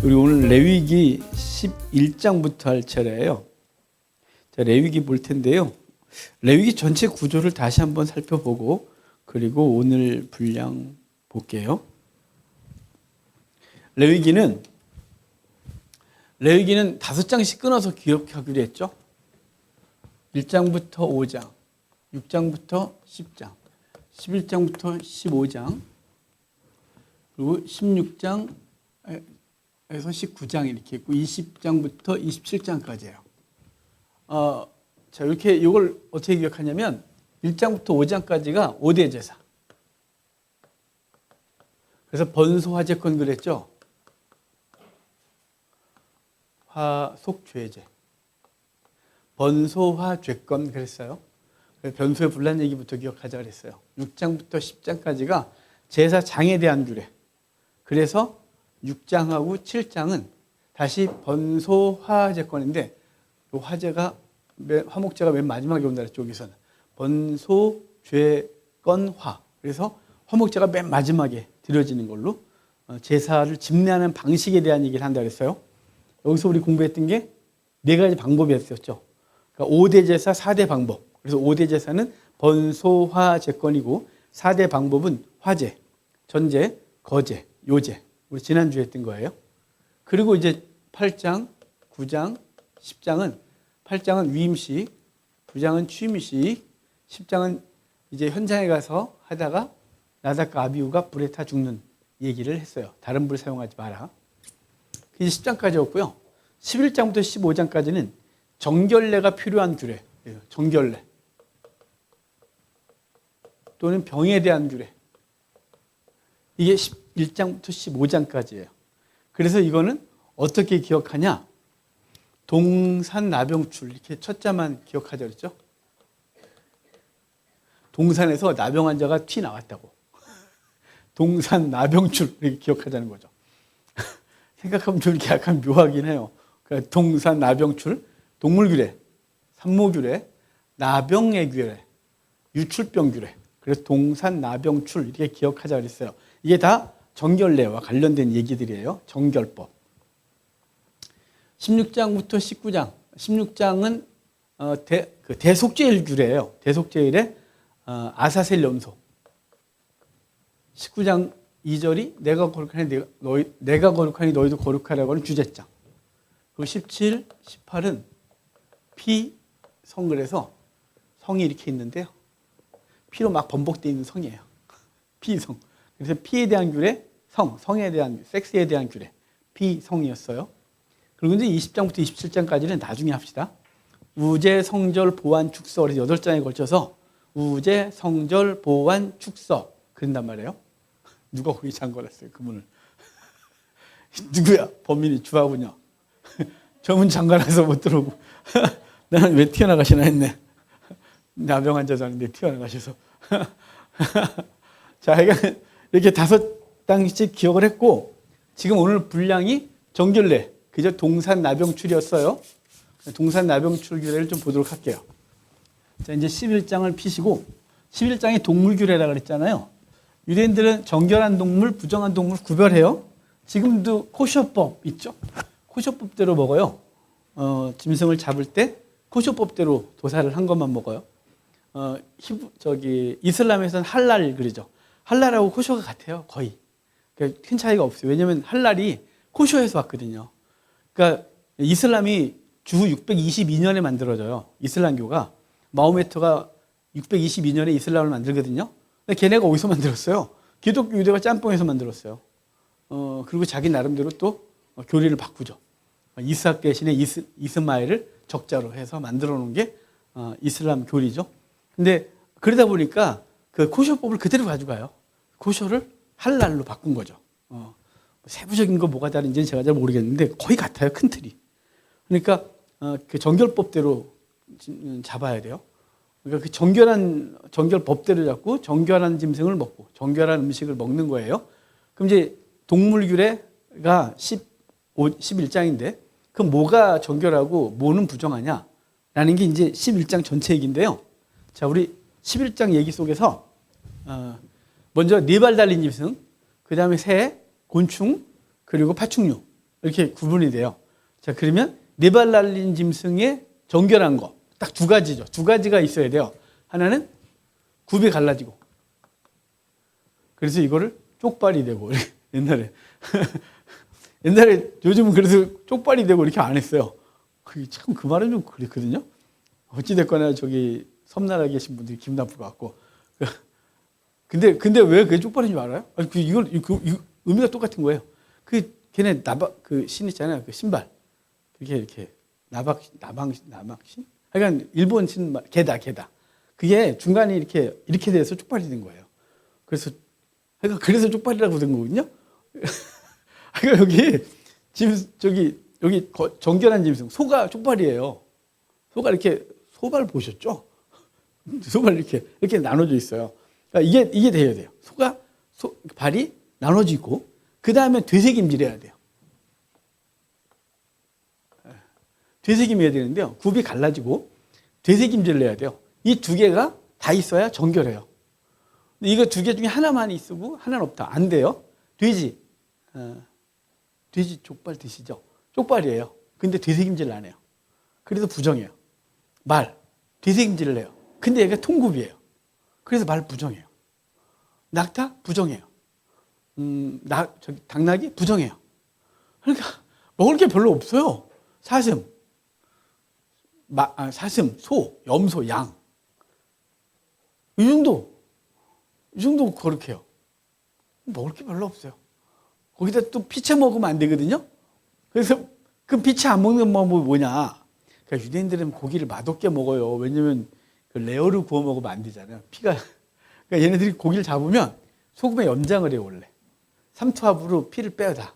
우리 오늘 레위기 11장부터 할 차례예요. 자, 레위기 볼 텐데요. 레위기 전체 구조를 다시 한번 살펴보고 그리고 오늘 분량 볼게요. 레위기는 5장씩 끊어서 기억하기로 했죠. 1장부터 5장, 6장부터 10장, 11장부터 15장, 그리고 16장에서 19장 이렇게 있고 20장부터 27장까지예요. 자, 이렇게 이걸 어떻게 기억하냐면 1장부터 5장까지가 5대 제사. 그래서 번소화제권 그랬죠. 화속죄제. 번소화죄권 그랬어요. 변소의 분란 얘기부터 기억하자 그랬어요. 6장부터 10장까지가 제사장에 대한 규례. 그래서 6장하고 7장은 다시 번소화제권인데 이 화제가 화목제가 맨 마지막에 온다 그랬죠. 여기서는 번소죄권화. 그래서 화목제가 맨 마지막에 드려지는 걸로 제사를 집례하는 방식에 대한 얘기를 한다 그랬어요. 여기서 우리 공부했던 게 4가지 방법이었죠. 그러니까 5대 제사, 4대 방법. 그래서 5대 제사는 번소화제권이고 4대 방법은 화제, 전제, 거제, 요제. 우리 지난주에 했던 거예요. 그리고 이제 8장, 9장, 10장은 8장은 위임식, 9장은 취임식, 10장은 이제 현장에 가서 하다가 나답과 아비후가 불에 타 죽는 얘기를 했어요. 다른 불 사용하지 마라. 이제 10장까지였고요. 11장부터 15장까지는 정결례가 필요한 규례, 정결례 또는 병에 대한 규례. 이게 11장부터 15장까지예요. 그래서 이거는 어떻게 기억하냐? 동산나병출 이렇게 첫 자만 기억하자 그랬죠? 동산에서 나병 환자가 튀나왔다고. 동산나병출 이렇게 기억하자는 거죠. 생각하면 좀 이렇게 약간 묘하긴 해요. 그러니까 동산나병출, 동물규례, 산모규례, 나병의 규례, 유출병 규례. 그래서 동산나병출 이렇게 기억하자 그랬어요. 이게 다 정결례와 관련된 얘기들이에요. 정결법. 16장부터 19장. 16장은 대속죄일 규례예요. 대속죄일에 아사셀 염소. 19장 2절이 내가 거룩하니 너희도 거룩하라고 하는 주제장. 그리고 17, 18은 피성. 성이 이렇게 있는데요. 피로 막 번복되어 있는 성이에요. 피성. 그래서 피에 대한 규례, 성에 대한, 섹스에 대한 규례, 피성이었어요. 그리고 이제 20장부터 27장까지는 나중에 합시다. 우제, 성절, 보완, 축서. 그래서 8장에 걸쳐서 우제, 성절, 보완, 축서. 그런단 말이에요. 누가 거기 잠궈놨어요, 그 문을. 누구야? 범인이 주하군요. 저 문 잠가놔서 못 들어오고. 나는 왜 튀어나가시나 했네. 나병 환자자인데 튀어나가셔서. 자, 이렇게 5장씩 기억을 했고, 지금 오늘 분량이 정결례, 그저 동산나병출이었어요. 동산나병출 규례를 좀 보도록 할게요. 자, 이제 11장을 피시고, 11장이 동물규례라고 그랬잖아요. 유대인들은 정결한 동물, 부정한 동물 구별해요. 지금도 코셔법 있죠? 코셔법대로 먹어요. 짐승을 잡을 때 코셔법대로 도살을 한 것만 먹어요. 이슬람에서는 할랄 그러죠. 할랄하고 코셔가 같아요, 거의. 그러니까 큰 차이가 없어요. 왜냐하면 할랄이 코셔에서 왔거든요. 그러니까 이슬람이 주후 622년에 만들어져요. 이슬람교가. 마호메트가 622년에 이슬람을 만들거든요. 근데 걔네가 어디서 만들었어요? 기독교 유대가 짬뽕에서 만들었어요. 그리고 자기 나름대로 또 교리를 바꾸죠. 이스학 대신에 이스마엘을 적자로 해서 만들어 놓은 게 이슬람 교리죠. 근데 그러다 보니까 그 코셔법을 그대로 가져가요. 코셔를 할랄로 바꾼 거죠. 세부적인 거 뭐가 다른지는 제가 잘 모르겠는데 거의 같아요. 큰 틀이. 그러니까 그 정결법대로 잡아야 돼요. 그러니까 그 정결법대로 잡고 정결한 짐승을 먹고 정결한 음식을 먹는 거예요. 그럼 이제 동물규례가 11장인데 그럼 뭐가 정결하고 뭐는 부정하냐? 라는 게 이제 11장 전체 얘기인데요. 자, 우리 11장 얘기 속에서 먼저 4발 달린 짐승, 그 다음에 새, 곤충, 그리고 파충류 이렇게 구분이 돼요. 자, 그러면 네 발 달린 짐승의 정결한 거 딱 두 가지죠. 두 가지가 있어야 돼요. 하나는 굽이 갈라지고, 그래서 이거를 쪽발이 되고 옛날에 요즘은 그래서 쪽발이 되고 이렇게 안 했어요. 참 그 말은 좀 그랬거든요. 어찌됐거나 저기 섬나라에 계신 분들이 기분 나쁠 것 같고. 근데 왜 그게 쪽발인 줄 알아요? 아니, 이걸 의미가 똑같은 거예요. 걔네 그 신 있잖아요. 그 신발. 이렇게 나박신? 하여간 일본 신발, 게다. 그게 중간에 이렇게 돼서 쪽발이 된 거예요. 그래서 쪽발이라고 된 거거든요. 그러니까 여기 정결한 짐승, 소가 쪽발이에요. 소발 보셨죠? 소발 이렇게 나눠져 있어요. 그러니까 이게 돼야 돼요. 발이 나눠져 있고, 그 다음에 되새김질해야 돼요. 되새김해야 되는데요. 굽이 갈라지고 되새김질을 해야 돼요. 이 두 개가 다 있어야 정결해요. 근데 이거 두 개 중에 하나만 있고 하나는 없다. 안 돼요. 돼지 족발 드시죠? 쪽발이에요. 근데 되새김질을 안 해요. 그래서 부정해요. 말, 되새김질을 해요. 근데 얘가 통굽이에요. 그래서 말 부정해요. 낙타 부정해요. 당나귀 부정해요. 그러니까 먹을 게 별로 없어요. 사슴, 소, 염소, 양. 이 정도 그렇게 해요. 먹을 게 별로 없어요. 거기다 또 피채 먹으면 안 되거든요. 그래서 그 피채 안 먹는 방법이 뭐냐. 그러니까 유대인들은 고기를 맛없게 먹어요. 왜냐면 그 레어를 구워 먹으면 안 되잖아요. 그러니까 얘네들이 고기를 잡으면 소금에 염장을 해요, 원래. 삼투압으로 피를 빼요, 다.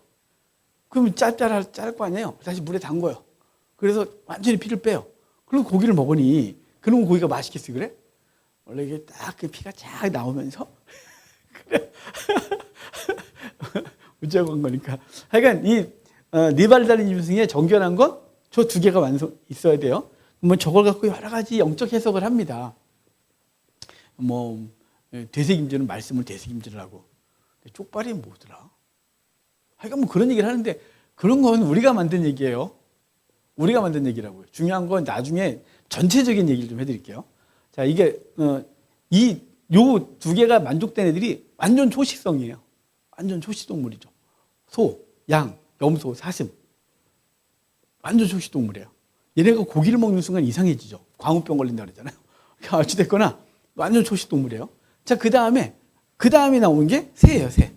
그러면 짤 거 아니에요. 다시 물에 담궈요. 그래서 완전히 피를 빼요. 그리고 고기를 먹으니, 그러면 고기가 맛있겠어요, 그래? 원래 이게 딱 그 피가 쫙 나오면서, 그래. 우짜고 한 거니까. 하여간 네 발 달린 짐승의 정결한 건 저 두 개가 있어야 돼요. 뭐 저걸 갖고 여러 가지 영적 해석을 합니다. 되새김질은 말씀을 되새김질을 하고. 쪽발이 뭐더라? 하여간 뭐 그런 얘기를 하는데, 그런 건 우리가 만든 얘기예요. 우리가 만든 얘기라고요. 중요한 건 나중에 전체적인 얘기를 좀 해드릴게요. 자, 이게 요 두 개가 만족된 애들이 완전 초식성이에요. 완전 초식동물이죠. 소, 양, 염소, 사슴. 완전 초식동물이에요. 얘네가 고기를 먹는 순간 이상해지죠. 광우병 걸린다 그러잖아요. 어찌됐거나 완전 초식동물이에요. 자, 그 다음에 나오는 게 새예요, 새.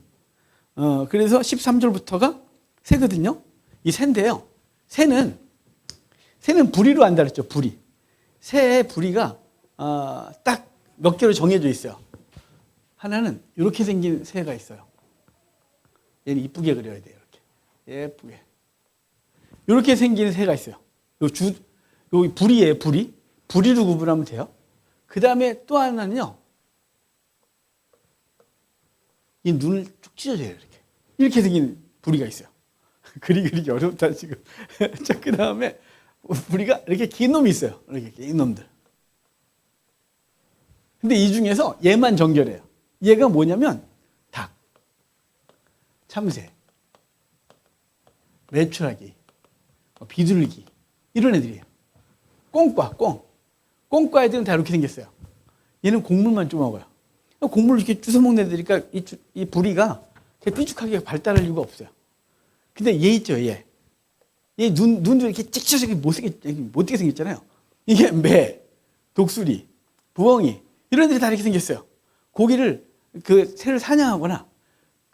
그래서 13절부터가 새거든요. 이 새인데요. 새는 부리로 한다 그랬죠, 부리. 새의 부리가 딱 몇 개로 정해져 있어요. 하나는 이렇게 생긴 새가 있어요. 얘는 이쁘게 그려야 돼요, 이렇게. 예쁘게. 이렇게 생긴 새가 있어요. 여기 부리예요, 부리. 부리로 구분하면 돼요. 그 다음에 또 하나는요. 이 눈을 쭉 찢어져요, 이렇게 생긴 부리가 있어요. 그리기 어렵다, 지금. 자, 그 다음에 부리가 이렇게 긴 놈이 있어요. 이렇게 긴 놈들. 근데 이 중에서 얘만 정결해요. 얘가 뭐냐면, 닭, 참새, 메추라기, 비둘기, 이런 애들이에요. 꽁과 애들은 다 이렇게 생겼어요. 얘는 곡물만 좀 먹어요. 곡물을 이렇게 주워 먹는 애들이니까 이 부리가 삐죽하게 발달할 이유가 없어요. 근데 얘 있죠, 얘. 얘 눈도 이렇게 찍찍하게 못되게 생겼잖아요. 이게 매, 독수리, 부엉이, 이런 애들이 다 이렇게 생겼어요. 고기를, 새를 사냥하거나,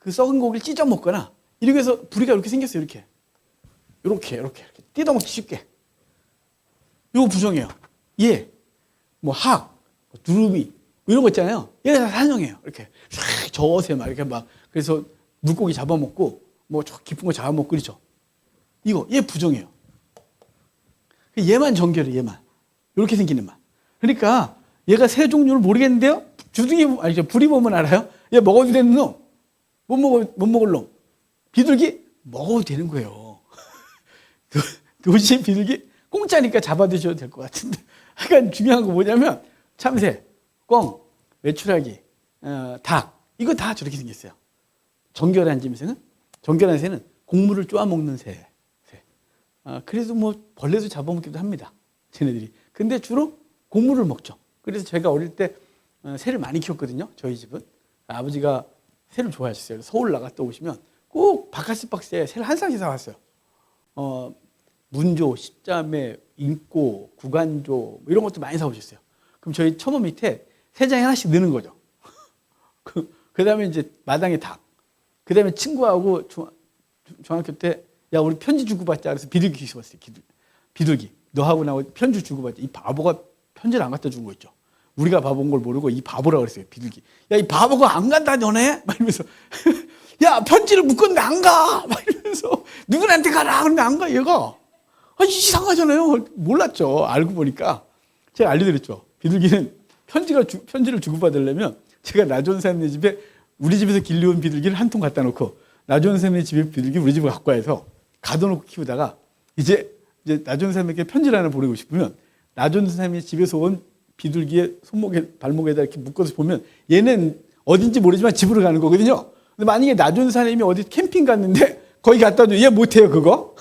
썩은 고기를 찢어 먹거나, 이렇게 해서 부리가 이렇게 생겼어요, 이렇게. 뜯어먹기 쉽게. 이거 부정해요. 얘, 학, 두루미, 이런 거 있잖아요. 얘가 다 사냥해요. 이렇게. 저새 막, 그래서 물고기 잡아먹고, 저 깊은 거 잡아먹고, 그렇죠. 얘 부정해요. 얘만 정결해, 얘만. 이렇게 생긴 애만. 그러니까, 얘가 새 종류를 모르겠는데요? 부리 보면 알아요? 얘 먹어도 되는 놈? 못 먹을 놈? 비둘기? 먹어도 되는 거예요. 도시 비둘기? 공짜니까 잡아 드셔도 될 것 같은데. 그러니까 중요한 거 뭐냐면, 참새, 꿩, 메추라기, 닭. 이거 다 저렇게 생겼어요. 정결한 새는 곡물을 쪼아먹는 새. 그래서 뭐 벌레도 잡아먹기도 합니다. 쟤네들이. 근데 주로 곡물을 먹죠. 그래서 제가 어릴 때 새를 많이 키웠거든요. 저희 집은. 아버지가 새를 좋아하셨어요. 서울 나갔다 오시면 꼭 바카스 박스에 새를 한 쌍씩 사왔어요. 문조, 십자매, 인꼬, 구간조 뭐 이런 것도 많이 사오셨어요. 그럼 저희 처마 밑에 새장이 하나씩 넣는 거죠. 그 다음에 이제 마당에 닭. 그 다음에 친구하고 중학교 때, 야, 우리 편지 주고받자. 그래서 비둘기 키워봤어요. 비둘기. 너하고 나하고 편지 주고받자. 이 바보가 편지를 안 갖다 준 거 있죠. 우리가 바보인 걸 모르고 이 바보라고 그랬어요. 비둘기. 야, 이 바보가 안 간다, 너네? 막 이러면서. 야, 편지를 묶었는데 안 가! 막 이러면서. 누구한테 가라! 그런데 안 가, 얘가. 이상하잖아요. 몰랐죠. 알고 보니까. 제가 알려드렸죠. 비둘기는 편지를 주고받으려면 제가 나존 선생님 집에 우리 집에서 길러온 비둘기를 한 통 갖다 놓고 나존 선생님 집에 비둘기 우리 집에 갖고 와서 가둬놓고 키우다가 이제 나존 선생님에게 편지를 하나 보내고 싶으면 나존 선생님이 집에서 온 비둘기의 손목에 발목에다 이렇게 묶어서 보면 얘는 어딘지 모르지만 집으로 가는 거거든요. 근데 만약에 나존 선생님이 어디 캠핑 갔는데 거기 갖다 줘. 얘 못해요 그거.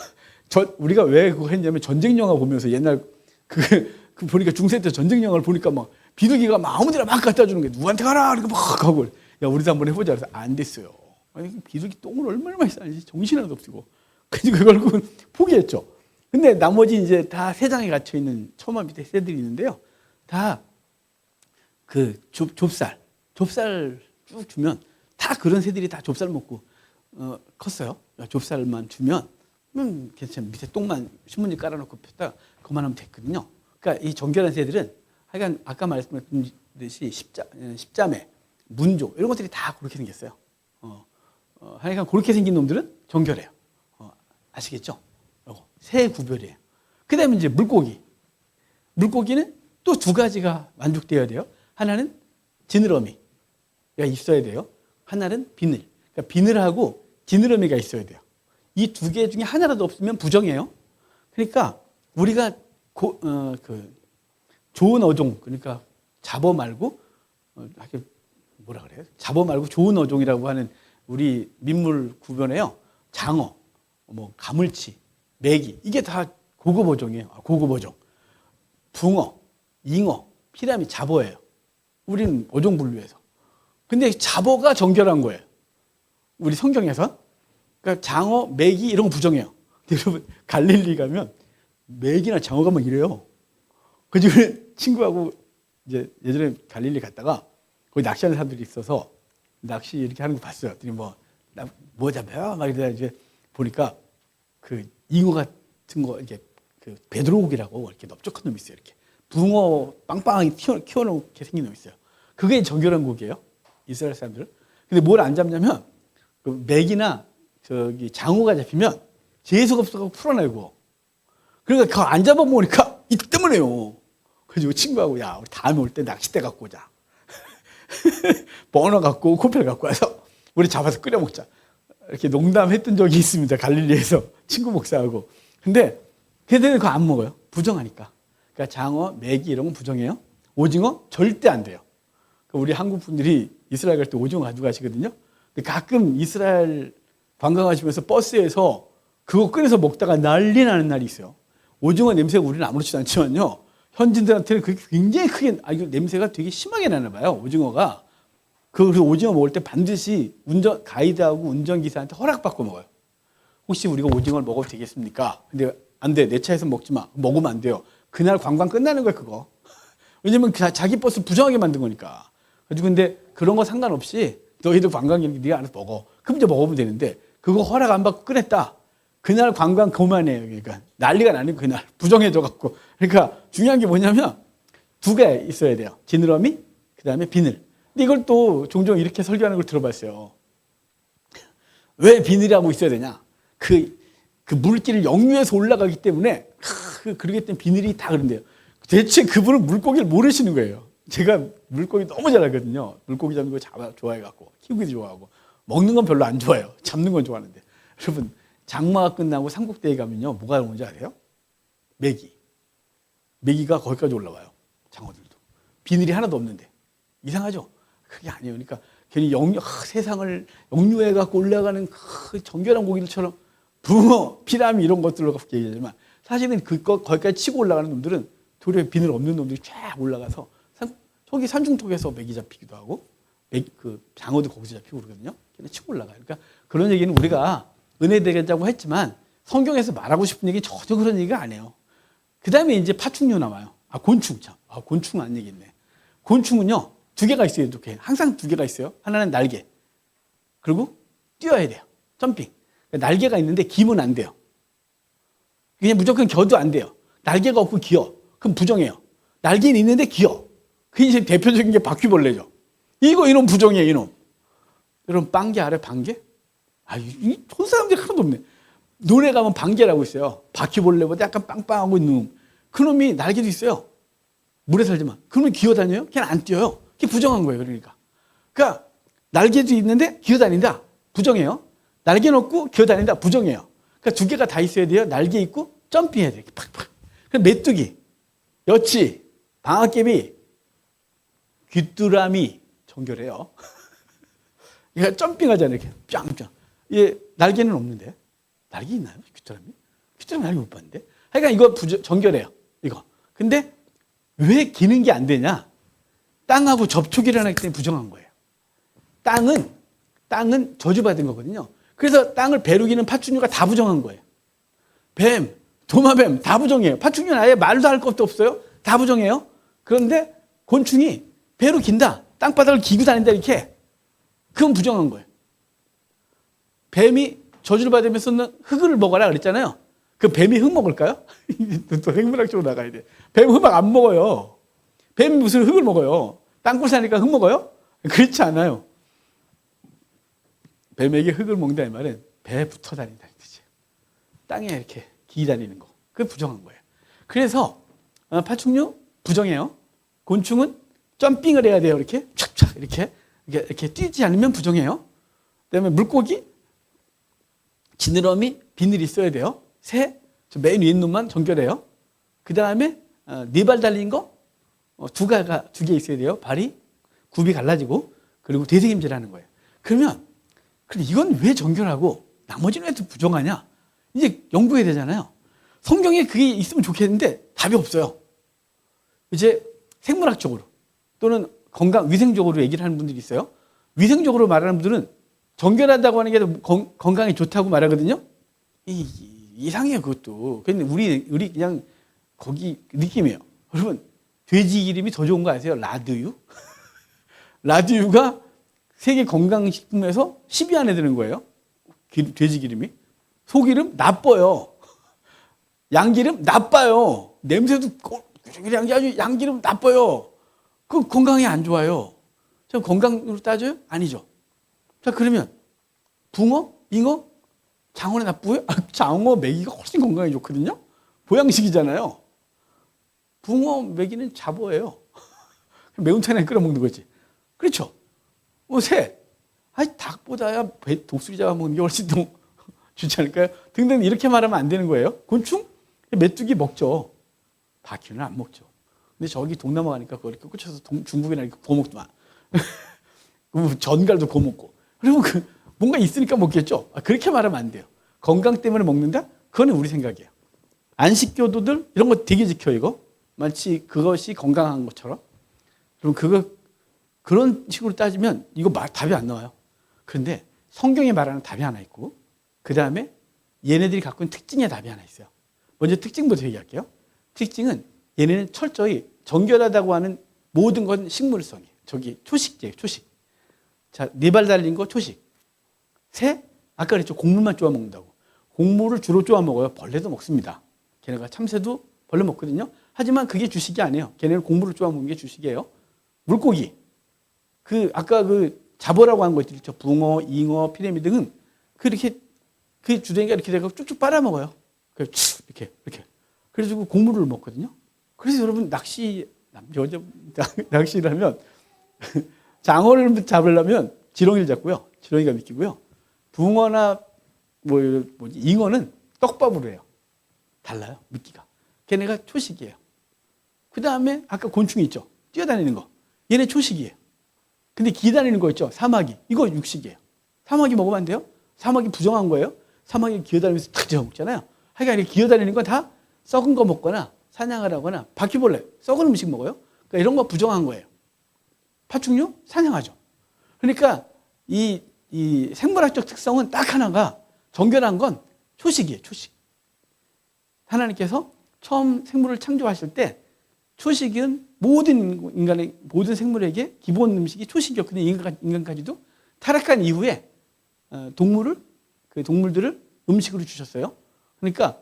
우리가 왜 그거 했냐면 전쟁 영화 보면서 옛날 그 보니까 중세 때 전쟁 영화를 보니까 막 비둘기가 막 아무데나 막 갖다 주는 게 누구한테 가라 이렇게 막 하고 야 우리도 한번 해보자 그래서 안 됐어요. 아니 비둘기 똥을 얼마나 많이 싸는지 정신 하나도 없고 그래서 그걸 포기했죠. 근데 나머지 이제 다 새장에 갇혀 있는 처마 밑에 새들이 있는데요. 다 그 좁쌀 쭉 주면 다 그런 새들이 다 좁쌀 먹고 컸어요. 좁쌀만 주면 괜찮아요. 밑에 똥만 신문지 깔아놓고 폈다가 그만 하면 됐거든요. 그러니까 이 정결한 새들은 하여간 아까 말씀드렸듯이 십자매, 문조 이런 것들이 다 그렇게 생겼어요. 하여간 그렇게 생긴 놈들은 정결해요. 아시겠죠? 새 구별이에요. 그 다음에 이제 물고기. 물고기는 또 두 가지가 만족되어야 돼요. 하나는 지느러미가 있어야 돼요. 하나는 비늘. 그러니까 비늘하고 지느러미가 있어야 돼요. 이 두 개 중에 하나라도 없으면 부정해요. 그러니까 우리가 좋은 어종, 그러니까 잡어 말고 뭐라 그래요? 잡어 말고 좋은 어종이라고 하는 우리 민물 구변에요. 장어, 뭐 가물치, 메기 이게 다 고급 어종이에요. 고급 어종. 붕어, 잉어, 피라미 잡어예요. 우리는 어종 분류에서. 근데 잡어가 정결한 거예요. 우리 성경에서. 그러니까 장어, 메기 이런 거 부정해요. 근데 여러분 갈릴리 가면 메기나 장어가 막 이래요. 그래서 친구하고 이제 예전에 갈릴리 갔다가 거기 낚시하는 사람들이 있어서 낚시 이렇게 하는 거 봤어요. 그랬더니 뭐 잡아요? 막 이러다 이제 보니까 그 잉어 같은 거 이렇게 그 베드로고기라고 이렇게 넓적한 놈이 있어요. 이렇게 붕어 빵빵하게 키워놓게 생긴 놈이 있어요. 그게 정결한 고기예요. 이스라엘 사람들은. 근데 뭘 안 잡냐면 그 메기나 저기 장어가 잡히면 재수가 없어서 풀어내고 그러니까 그거 안 잡아먹으니까 이 때문에요. 그래서 친구하고 야 우리 다음에 올 때 낚싯대 갖고 오자. 버너 갖고 코펠 갖고 와서 우리 잡아서 끓여 먹자. 이렇게 농담했던 적이 있습니다. 갈릴리에서 친구 목사하고. 근데 걔들은 그거 안 먹어요. 부정하니까. 그러니까 장어, 메기 이런 건 부정해요. 오징어 절대 안 돼요. 우리 한국 분들이 이스라엘 갈 때 오징어 가져가시거든요. 근데 가끔 이스라엘 관광하시면서 버스에서 그거 끓여서 먹다가 난리 나는 날이 있어요. 오징어 냄새가 우리는 아무렇지도 않지만요. 현지인들한테는 그게 굉장히 크게, 이거 냄새가 되게 심하게 나나 봐요. 오징어가. 그래서 오징어 먹을 때 반드시 가이드하고 운전기사한테 허락받고 먹어요. 혹시 우리가 오징어를 먹어도 되겠습니까? 근데 안 돼. 내 차에서 먹지 마. 먹으면 안 돼요. 그날 관광 끝나는 거야, 그거. 왜냐면 자기 버스 부정하게 만든 거니까. 그래서 근데 그런 거 상관없이 너희들 관광객이 네가 알아서 먹어. 그럼 이제 먹으면 되는데 그거 허락 안 받고 꺼냈다. 그날 관광 그만해요. 그러니까 난리가 나는 그날 부정해져 갖고. 그러니까 중요한 게 뭐냐면 두 개 있어야 돼요. 지느러미, 그다음에 비늘. 근데 이걸 또 종종 이렇게 설교하는 걸 들어봤어요. 왜 비늘이라고 있어야 되냐? 그 물기를 역류해서 올라가기 때문에 그러기 때문에 비늘이 다 그런데요. 대체 그분은 물고기를 모르시는 거예요. 제가 물고기 너무 잘 알거든요. 물고기 잡는 거 좋아해갖고 키우기도 좋아하고 먹는 건 별로 안 좋아해요. 잡는 건 좋아하는데 여러분 장마가 끝나고 삼국대에 가면요 뭐가 오는지 아세요? 메기가 거기까지 올라와요. 장어들도 비늘이 하나도 없는데 이상하죠? 그게 아니에요. 그러니까 괜히 세상을 역류해갖고 올라가는 그 정결한 고기들처럼 붕어, 피라미 이런 것들로 그렇게 얘기하지만 사실은 거기까지 치고 올라가는 놈들은 도리어 비늘 없는 놈들이 쫙 올라가서 저기 산중턱에서 맥이 잡히기도 하고 그 장어도 거기서 잡히고 그러거든요. 걔는 치고 올라가요. 그러니까 그런 얘기는 우리가 은혜되겠다고 했지만 성경에서 말하고 싶은 얘기 전혀 그런 얘기가 아니에요. 그 다음에 이제 파충류 나와요. 곤충 참. 곤충 안 얘기했네. 곤충은요, 두 개가 있어요. 이렇게. 항상 두 개가 있어요. 하나는 날개. 그리고 뛰어야 돼요. 점핑. 그러니까 날개가 있는데 기면 안 돼요. 그냥 무조건 겨도 안 돼요. 날개가 없고 기어. 그럼 부정해요. 날개는 있는데 기어. 그게 이제 대표적인 게 바퀴벌레죠. 이놈 부정이에요, 이놈. 여러분, 빵개 알아요, 빵개? 촌 사람들이 하나도 없네. 논에 가면 방개라고 있어요. 바퀴벌레보다 약간 빵빵하고 있는 놈. 그놈이 날개도 있어요. 물에 살지만. 그놈이 기어다녀요? 걔는 안 뛰어요. 그게 부정한 거예요, 그러니까. 그러니까 날개도 있는데 기어다닌다. 부정해요. 날개는 없고 기어다닌다. 부정해요. 그러니까 두 개가 다 있어야 돼요. 날개 있고 점핑해야 돼요. 팍팍. 그럼 메뚜기, 여치, 방아깨비, 귀뚜라미 정결해요. 얘가 점핑하잖아요. 이렇게 짱짱. 얘 날개는 없는데. 날개 있나요? 귀뚜라미? 귀뚜라미 날개 못 봤는데. 하여간 이거 정결해요. 이거. 근데 왜 기는 게 안 되냐? 땅하고 접촉이 일어나기 때문에 부정한 거예요. 땅은 저주받은 거거든요. 그래서 땅을 배로 기는 파충류가 다 부정한 거예요. 뱀, 도마뱀 다 부정해요. 파충류는 아예 말도 할 것도 없어요. 다 부정해요. 그런데 곤충이 배로 긴다. 땅바닥을 기고 다닌다 이렇게. 그건 부정한 거예요. 뱀이 저주를 받으면서는 흙을 먹어라 그랬잖아요. 그 뱀이 흙 먹을까요? 또 생물학적으로 나가야 돼. 뱀 흙 안 먹어요. 뱀이 무슨 흙을 먹어요? 땅굴 사니까 흙 먹어요? 그렇지 않아요. 뱀에게 흙을 먹는다는 말은 배에 붙어 다닌다는 뜻이에요. 땅에 이렇게 기어 다니는 거. 그게 부정한 거예요. 그래서 파충류 부정해요. 곤충은 점핑을 해야 돼요. 이렇게 촥촥 이렇게 뛰지 않으면 부정해요. 그다음에 물고기, 지느러미, 비늘이 있어야 돼요. 새, 맨 위에 놈만 정결해요. 그 다음에 네 발 달린 거 두 개 있어야 돼요. 발이 굽이 갈라지고 그리고 되새김질하는 거예요. 그러면 이건 왜 정결하고 나머지는 왜 부정하냐? 이제 연구해야 되잖아요. 성경에 그게 있으면 좋겠는데 답이 없어요. 이제 생물학적으로 또는 위생적으로 얘기를 하는 분들이 있어요. 위생적으로 말하는 분들은 정결하다고 하는 게 건강에 좋다고 말하거든요. 이상해요, 그것도. 근데 우리 그냥 거기 느낌이에요. 여러분, 돼지 기름이 더 좋은 거 아세요? 라드유? 라드유가 세계 건강식품에서 10위 안에 드는 거예요. 돼지 기름이. 소기름 나빠요. 양기름 나빠요. 냄새도 아주 양기름 나빠요. 그 건강에 안 좋아요. 자, 건강으로 따져요? 아니죠. 자, 그러면 붕어, 잉어, 장어는 나쁘고요? 장어 먹이가 훨씬 건강에 좋거든요. 보양식이잖아요. 붕어 먹이는 잡어예요. 매운탕에 끓여 먹는 거지. 그렇죠. 새. 닭보다야 독수리 잡아먹는 게 훨씬 더 좋지 않을까요? 등등 이렇게 말하면 안 되는 거예요. 곤충? 메뚜기 먹죠. 바퀴는 안 먹죠. 근데 저기 동남아 가니까 그걸 이렇게 꽂혀서 중국이나 이렇게 구워 먹더만. 전갈도 구워 먹고. 그리고 뭔가 있으니까 먹겠죠. 그렇게 말하면 안 돼요. 건강 때문에 먹는다? 그건 우리 생각이에요. 안식교도들 이런 거 되게 지켜 이거. 마치 그것이 건강한 것처럼. 그럼 그런 식으로 따지면 이거 답이 안 나와요. 그런데 성경에 말하는 답이 하나 있고 그 다음에 얘네들이 갖고 있는 특징의 답이 하나 있어요. 먼저 특징부터 얘기할게요. 특징은 얘네는 철저히 정결하다고 하는 모든 건 식물성이에요. 저기 초식제예요. 초식. 자, 네 발 달린 거 초식. 새? 아까 그랬죠. 곡물만 쪼아 먹는다고. 곡물을 주로 쪼아 먹어요. 벌레도 먹습니다. 걔네가 참새도 벌레 먹거든요. 하지만 그게 주식이 아니에요. 걔네는 곡물을 쪼아 먹는 게 주식이에요. 물고기. 아까 잡어라고 한 거 있죠. 붕어, 잉어, 피라미 등은 그렇게 그 주둥이가 이렇게 되고 쭉쭉 빨아먹어요. 이렇게. 그래가지고 곡물을 먹거든요. 그래서 여러분 낚시를 하면 장어를 잡으려면 지렁이를 잡고요. 지렁이가 미끼고요. 붕어나 잉어는 떡밥으로 해요. 달라요, 미끼가. 걔네가 초식이에요. 그 다음에 아까 곤충이 있죠. 뛰어다니는 거. 얘네 초식이에요. 근데 기다리는 거 있죠. 사마귀. 이거 육식이에요. 사마귀 먹으면 안 돼요? 사마귀 부정한 거예요. 사막에 기어다니면서 탁 잡아먹잖아요. 하여간 이렇게 기어다니는 건 다 썩은 거 먹거나 사냥을 하거나 바퀴벌레, 썩은 음식 먹어요. 그러니까 이런 거 부정한 거예요. 파충류 사냥하죠. 그러니까 이 생물학적 특성은 딱 하나가 정결한 건 초식이에요. 초식. 하나님께서 처음 생물을 창조하실 때 초식은 모든 생물에게 기본 음식이 초식이었거든요. 인간까지도 타락한 이후에 동물들을 음식으로 주셨어요. 그러니까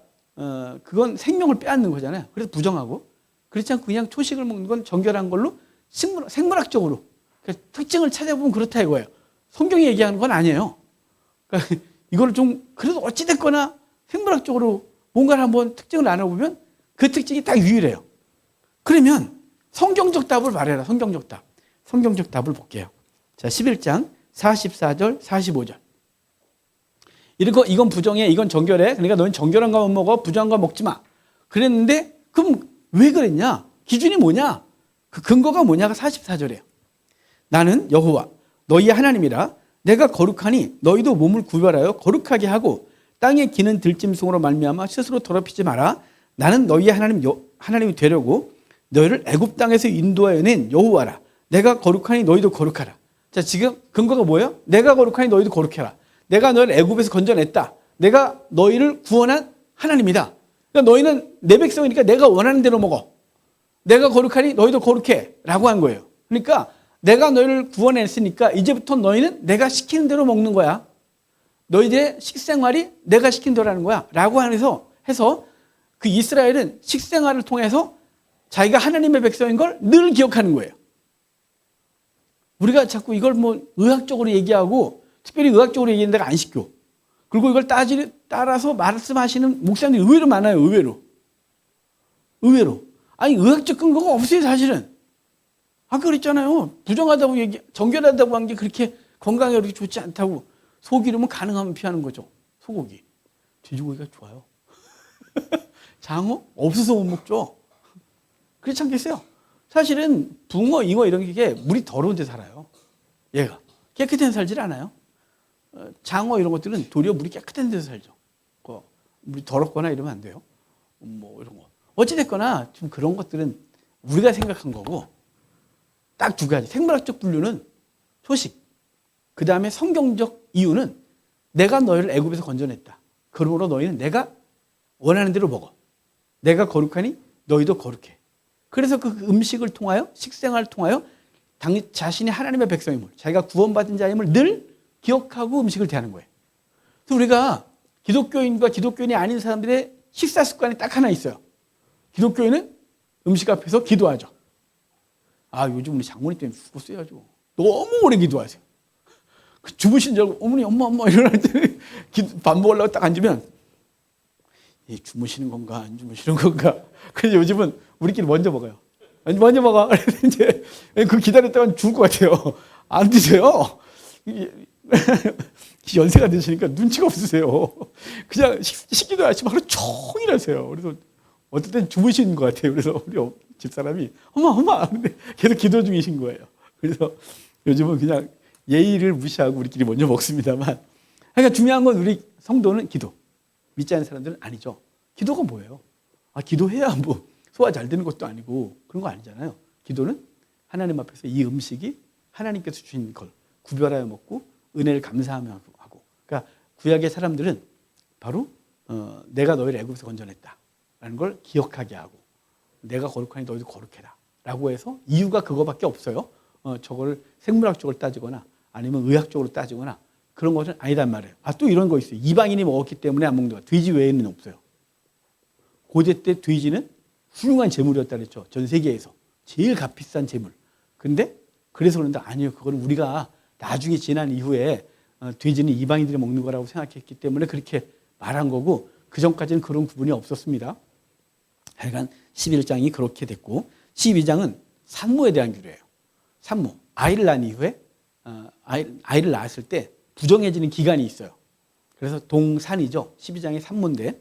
그건 생명을 빼앗는 거잖아요. 그래서 부정하고 그렇지 않고 그냥 초식을 먹는 건 정결한 걸로 생물학적으로 그러니까 특징을 찾아보면 그렇다 이거예요. 성경이 얘기하는 건 아니에요. 그러니까 이걸 좀 그래도 어찌됐거나 생물학적으로 뭔가를 한번 특징을 나눠보면 그 특징이 딱 유일해요. 그러면 성경적 답을 말해라. 성경적 답. 성경적 답을 볼게요. 자, 11장 44절 45절. 이건 부정해. 이건 정결해. 그러니까 너는 정결한 것만 먹어. 부정한 거 먹지 마. 그랬는데 그럼 왜 그랬냐? 기준이 뭐냐? 그 근거가 뭐냐가 44절이에요. 나는 여호와 너희의 하나님이라 내가 거룩하니 너희도 몸을 구별하여 거룩하게 하고 땅에 기는 들짐승으로 말미암아 스스로 더럽히지 마라. 나는 너희의 하나님이 되려고 너희를 애굽 땅에서 인도하여 낸 여호와라. 내가 거룩하니 너희도 거룩하라. 자, 지금 근거가 뭐예요? 내가 거룩하니 너희도 거룩해라. 내가 너희를 애굽에서 건져냈다. 내가 너희를 구원한 하나님이다. 그러니까 너희는 내 백성이니까 내가 원하는 대로 먹어. 내가 거룩하니 너희도 거룩해 라고 한 거예요. 그러니까 내가 너희를 구원했으니까 이제부터 너희는 내가 시키는 대로 먹는 거야. 너희들의 식생활이 내가 시킨 대로라는 거야 라고 해서 그 이스라엘은 식생활을 통해서 자기가 하나님의 백성인 걸 늘 기억하는 거예요. 우리가 자꾸 이걸 뭐 의학적으로 얘기하고 특별히 의학적으로 얘기하는 데가 안 시켜. 그리고 이걸 따라서 말씀하시는 목사님들이 의외로 많아요. 의외로. 아니 의학적 근거가 없어요. 사실은. 아까 그랬잖아요. 부정하다고 정결하다고 한 게 그렇게 건강에 그렇게 좋지 않다고. 소기름은 가능하면 피하는 거죠. 소고기. 돼지고기가 좋아요. 장어? 없어서 못 먹죠. 그렇지 않겠어요? 사실은 붕어, 잉어 이런 게 물이 더러운 데 살아요. 얘가. 깨끗한 데 살질 않아요. 장어 이런 것들은 도리어 물이 깨끗한 데서 살죠. 물이 더럽거나 이러면 안 돼요. 뭐 이런 거. 어찌됐거나 좀 그런 것들은 우리가 생각한 거고 딱 두 가지. 생물학적 분류는 초식. 그 다음에 성경적 이유는 내가 너희를 애굽에서 건져냈다. 그러므로 너희는 내가 원하는 대로 먹어. 내가 거룩하니 너희도 거룩해. 그래서 그 음식을 통하여 식생활을 통하여 자신이 하나님의 백성임을 자기가 구원받은 자임을 늘 기억하고 음식을 대하는 거예요. 그래서 우리가 기독교인과 기독교인이 아닌 사람들의 식사 습관이 딱 하나 있어요. 기독교인은 음식 앞에서 기도하죠. 아, 요즘 우리 장모님 때문에 죽었어요. 너무 오래 기도하세요. 주무신 줄 알고 어머니 엄마 일어날 때 밥 먹으려고 딱 앉으면 주무시는 건가 안 주무시는 건가. 그래서 요즘은 우리끼리 먼저 먹어요. 먼저 먹어. 이제 그 기다렸다가 죽을 것 같아요. 안 드세요. 연세가 드시니까 눈치가 없으세요. 그냥 식기도 하시면 하루 종일 하세요. 그래서 어떨 땐 주무시는 것 같아요. 그래서 우리 집사람이 엄마 근데 계속 기도 중이신 거예요. 그래서 요즘은 그냥 예의를 무시하고 우리끼리 먼저 먹습니다만, 그러니까 중요한 건 우리 성도는 기도. 믿지 않는 사람들은 아니죠. 기도가 뭐예요? 기도해야 뭐 소화 잘 되는 것도 아니고 그런 거 아니잖아요. 기도는 하나님 앞에서 이 음식이 하나님께서 주신 걸 구별하여 먹고 은혜를 감사하며 하고. 그러니까 구약의 사람들은 바로 내가 너희를 애굽에서 건져냈다라는 걸 기억하게 하고 내가 거룩하니 너희도 거룩해라 라고 해서 이유가 그거밖에 없어요. 저거를 생물학적으로 따지거나 아니면 의학적으로 따지거나 그런 것은 아니단 말이에요. 또 이런 거 있어요. 이방인이 먹었기 때문에 안 먹는 거야. 돼지 외에는 없어요. 고대 때 돼지는 훌륭한 재물이었다 그랬죠. 전 세계에서. 제일 값비싼 재물. 근데 그래서 그런데 아니에요. 그걸 우리가 나중에 지난 이후에 돼지는 이방인들이 먹는 거라고 생각했기 때문에 그렇게 말한 거고 그 전까지는 그런 구분이 없었습니다. 하여간 11장이 그렇게 됐고 12장은 산모에 대한 규례예요. 산모. 아이를 낳은 이후에 아이를 낳았을 때 부정해지는 기간이 있어요. 그래서 동산이죠. 12장의 산모인데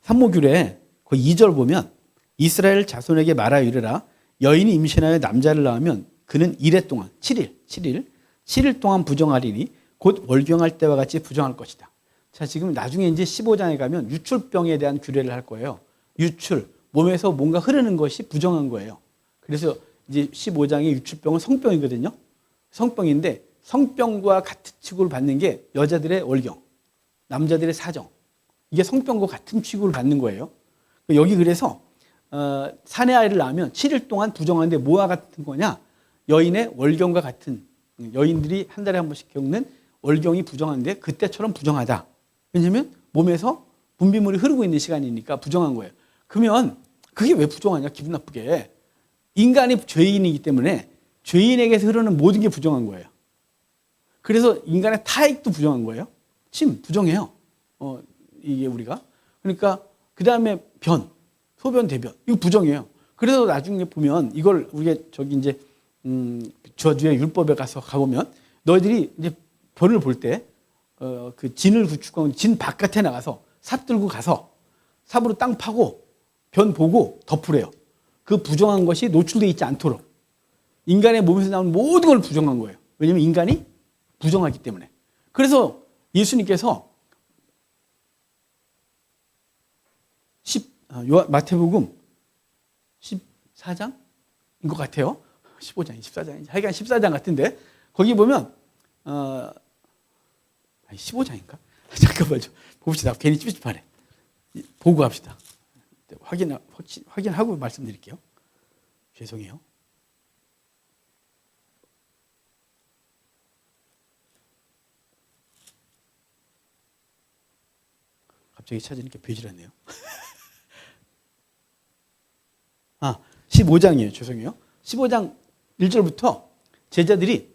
산모 규례에 그 2절 보면 이스라엘 자손에게 말하여 이르라 여인이 임신하여 남자를 낳으면 그는 1회 동안 7일 동안 부정하리니 곧 월경할 때와 같이 부정할 것이다. 자, 지금 나중에 이제 15장에 가면 유출병에 대한 규례를 할 거예요. 유출, 몸에서 뭔가 흐르는 것이 부정한 거예요. 그래서 이제 15장의 유출병은 성병이거든요. 성병인데 성병과 같은 취급을 받는 게 여자들의 월경, 남자들의 사정. 이게 성병과 같은 취급을 받는 거예요. 여기 그래서 사내 아이를 낳으면 7일 동안 부정하는데 뭐와 같은 거냐? 여인의 월경과 같은, 여인들이 한 달에 한 번씩 겪는 월경이 부정한데 그때처럼 부정하다. 왜냐하면 몸에서 분비물이 흐르고 있는 시간이니까 부정한 거예요. 그러면 그게 왜 부정하냐? 기분 나쁘게. 인간이 죄인이기 때문에 죄인에게서 흐르는 모든 게 부정한 거예요. 그래서 인간의 타액도 부정한 거예요. 침 부정해요. 이게 우리가. 그러니까 그 다음에 변, 소변, 대변 이거 부정해요. 그래서 나중에 보면 이걸 우리가 저기 이제 저주의 율법에 가보면 너희들이 이제 변을 볼 때 그 진을 구축하고 진 바깥에 나가서 삽 들고 가서 삽으로 땅 파고 변 보고 덮으래요. 그 부정한 것이 노출되어 있지 않도록. 인간의 몸에서 나오는 모든 걸 부정한 거예요. 왜냐하면 인간이 부정하기 때문에. 그래서 예수님께서 마태복음 14장인 것 같아요. 15장이 14장인지 하여간 14장 같은데 거기 보면 15장인가? 잠깐만요. 봅시다. 괜히 찝찝하네. 보고 합시다. 확인하고 말씀드릴게요. 죄송해요. 갑자기 찾으니까 배질하네요. 15장이에요. 죄송해요. 15장 1절부터 제자들이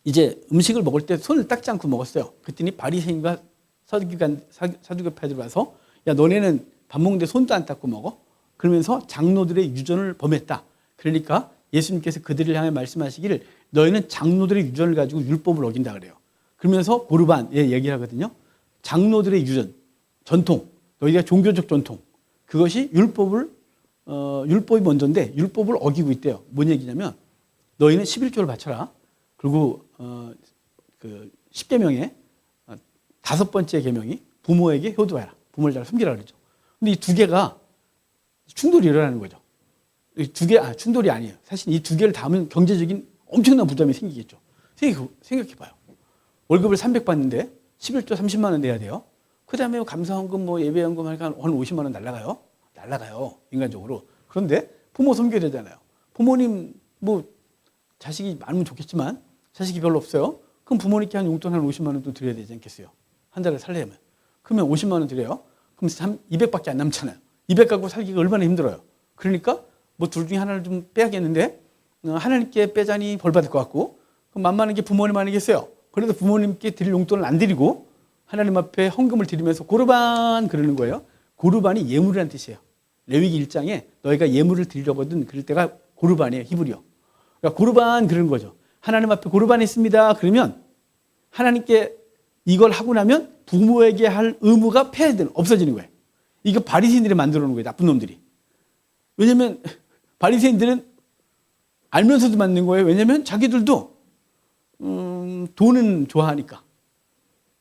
이제 음식을 먹을 때 손을 닦지 않고 먹었어요. 그랬더니 바리새인과 사두개파들 와서 야 너네는 밥 먹는데 손도 안 닦고 먹어? 그러면서 장로들의 유전을 범했다. 그러니까 예수님께서 그들을 향해 말씀하시기를 너희는 장로들의 유전을 가지고 율법을 어긴다 그래요. 그러면서 고르반에 얘기하거든요. 장로들의 유전, 전통, 너희가 종교적 전통 그것이 율법이 먼저인데 율법을 어기고 있대요. 뭔 얘기냐면 너희는 11조를 바쳐라. 그리고 그 10계명의 5번째 계명이 부모에게 효도해라. 부모를 잘 섬기라 그러죠. 근데 이 두 개가 충돌이 일어나는 거죠. 이 두 개, 충돌이 아니에요. 사실 이 두 개를 담으면 경제적인 엄청난 부담이 생기겠죠. 생각해봐요. 월급을 300 받는데 11조 30만 원 내야 돼요. 그 다음에 감사원금, 예배연금 하니까 한 50만 원 날라가요. 인간적으로. 그런데 부모 섬겨야 되잖아요. 부모님 자식이 많으면 좋겠지만 자식이 별로 없어요. 그럼 부모님께 한 용돈 한 50만 원 또 드려야 되지 않겠어요? 한 달에 살려면. 그러면 50만 원 드려요. 그럼 200밖에 안 남잖아요. 200 갖고 살기가 얼마나 힘들어요. 그러니까 둘 중에 하나를 좀 빼야겠는데 하나님께 빼자니 벌 받을 것 같고 그럼 만만한 게 부모님 아니겠어요? 그래도 부모님께 드릴 용돈을 안 드리고 하나님 앞에 헌금을 드리면서 고르반 그러는 거예요. 고르반이 예물이라는 뜻이에요. 레위기 1장에 너희가 예물을 드리려거든 그럴 때가 고르반이에요. 히브리어. 그러니까 고르반 그러는 거죠. 하나님 앞에 고르반 있습니다. 그러면 하나님께 이걸 하고 나면 부모에게 할 의무가 없어지는 거예요. 이거 바리새인들이 만들어 놓은 거예요. 나쁜 놈들이. 왜냐면 바리새인들은 알면서도 만든 거예요. 왜냐면 자기들도 돈은 좋아하니까.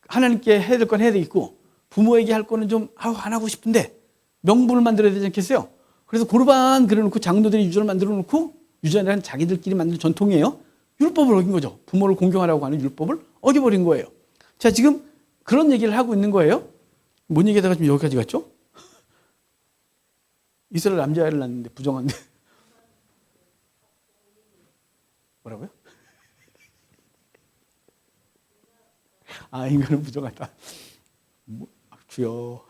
하나님께 해야 될 건 해야 되겠고 부모에게 할 거는 좀 안 하고 싶은데 명분을 만들어야 되지 않겠어요? 그래서 고르반 그려놓고 장로들이 유전을 만들어 놓고 유전이란 자기들끼리 만든 전통이에요. 율법을 어긴 거죠. 부모를 공경하라고 하는 율법을 어겨버린 거예요. 자, 지금 그런 얘기를 하고 있는 거예요. 뭔 얘기하다가 지금 여기까지 갔죠? 이스라엘 남자아이를 낳는데 부정한데. 뭐라고요? 인간은 부정하다. 주여.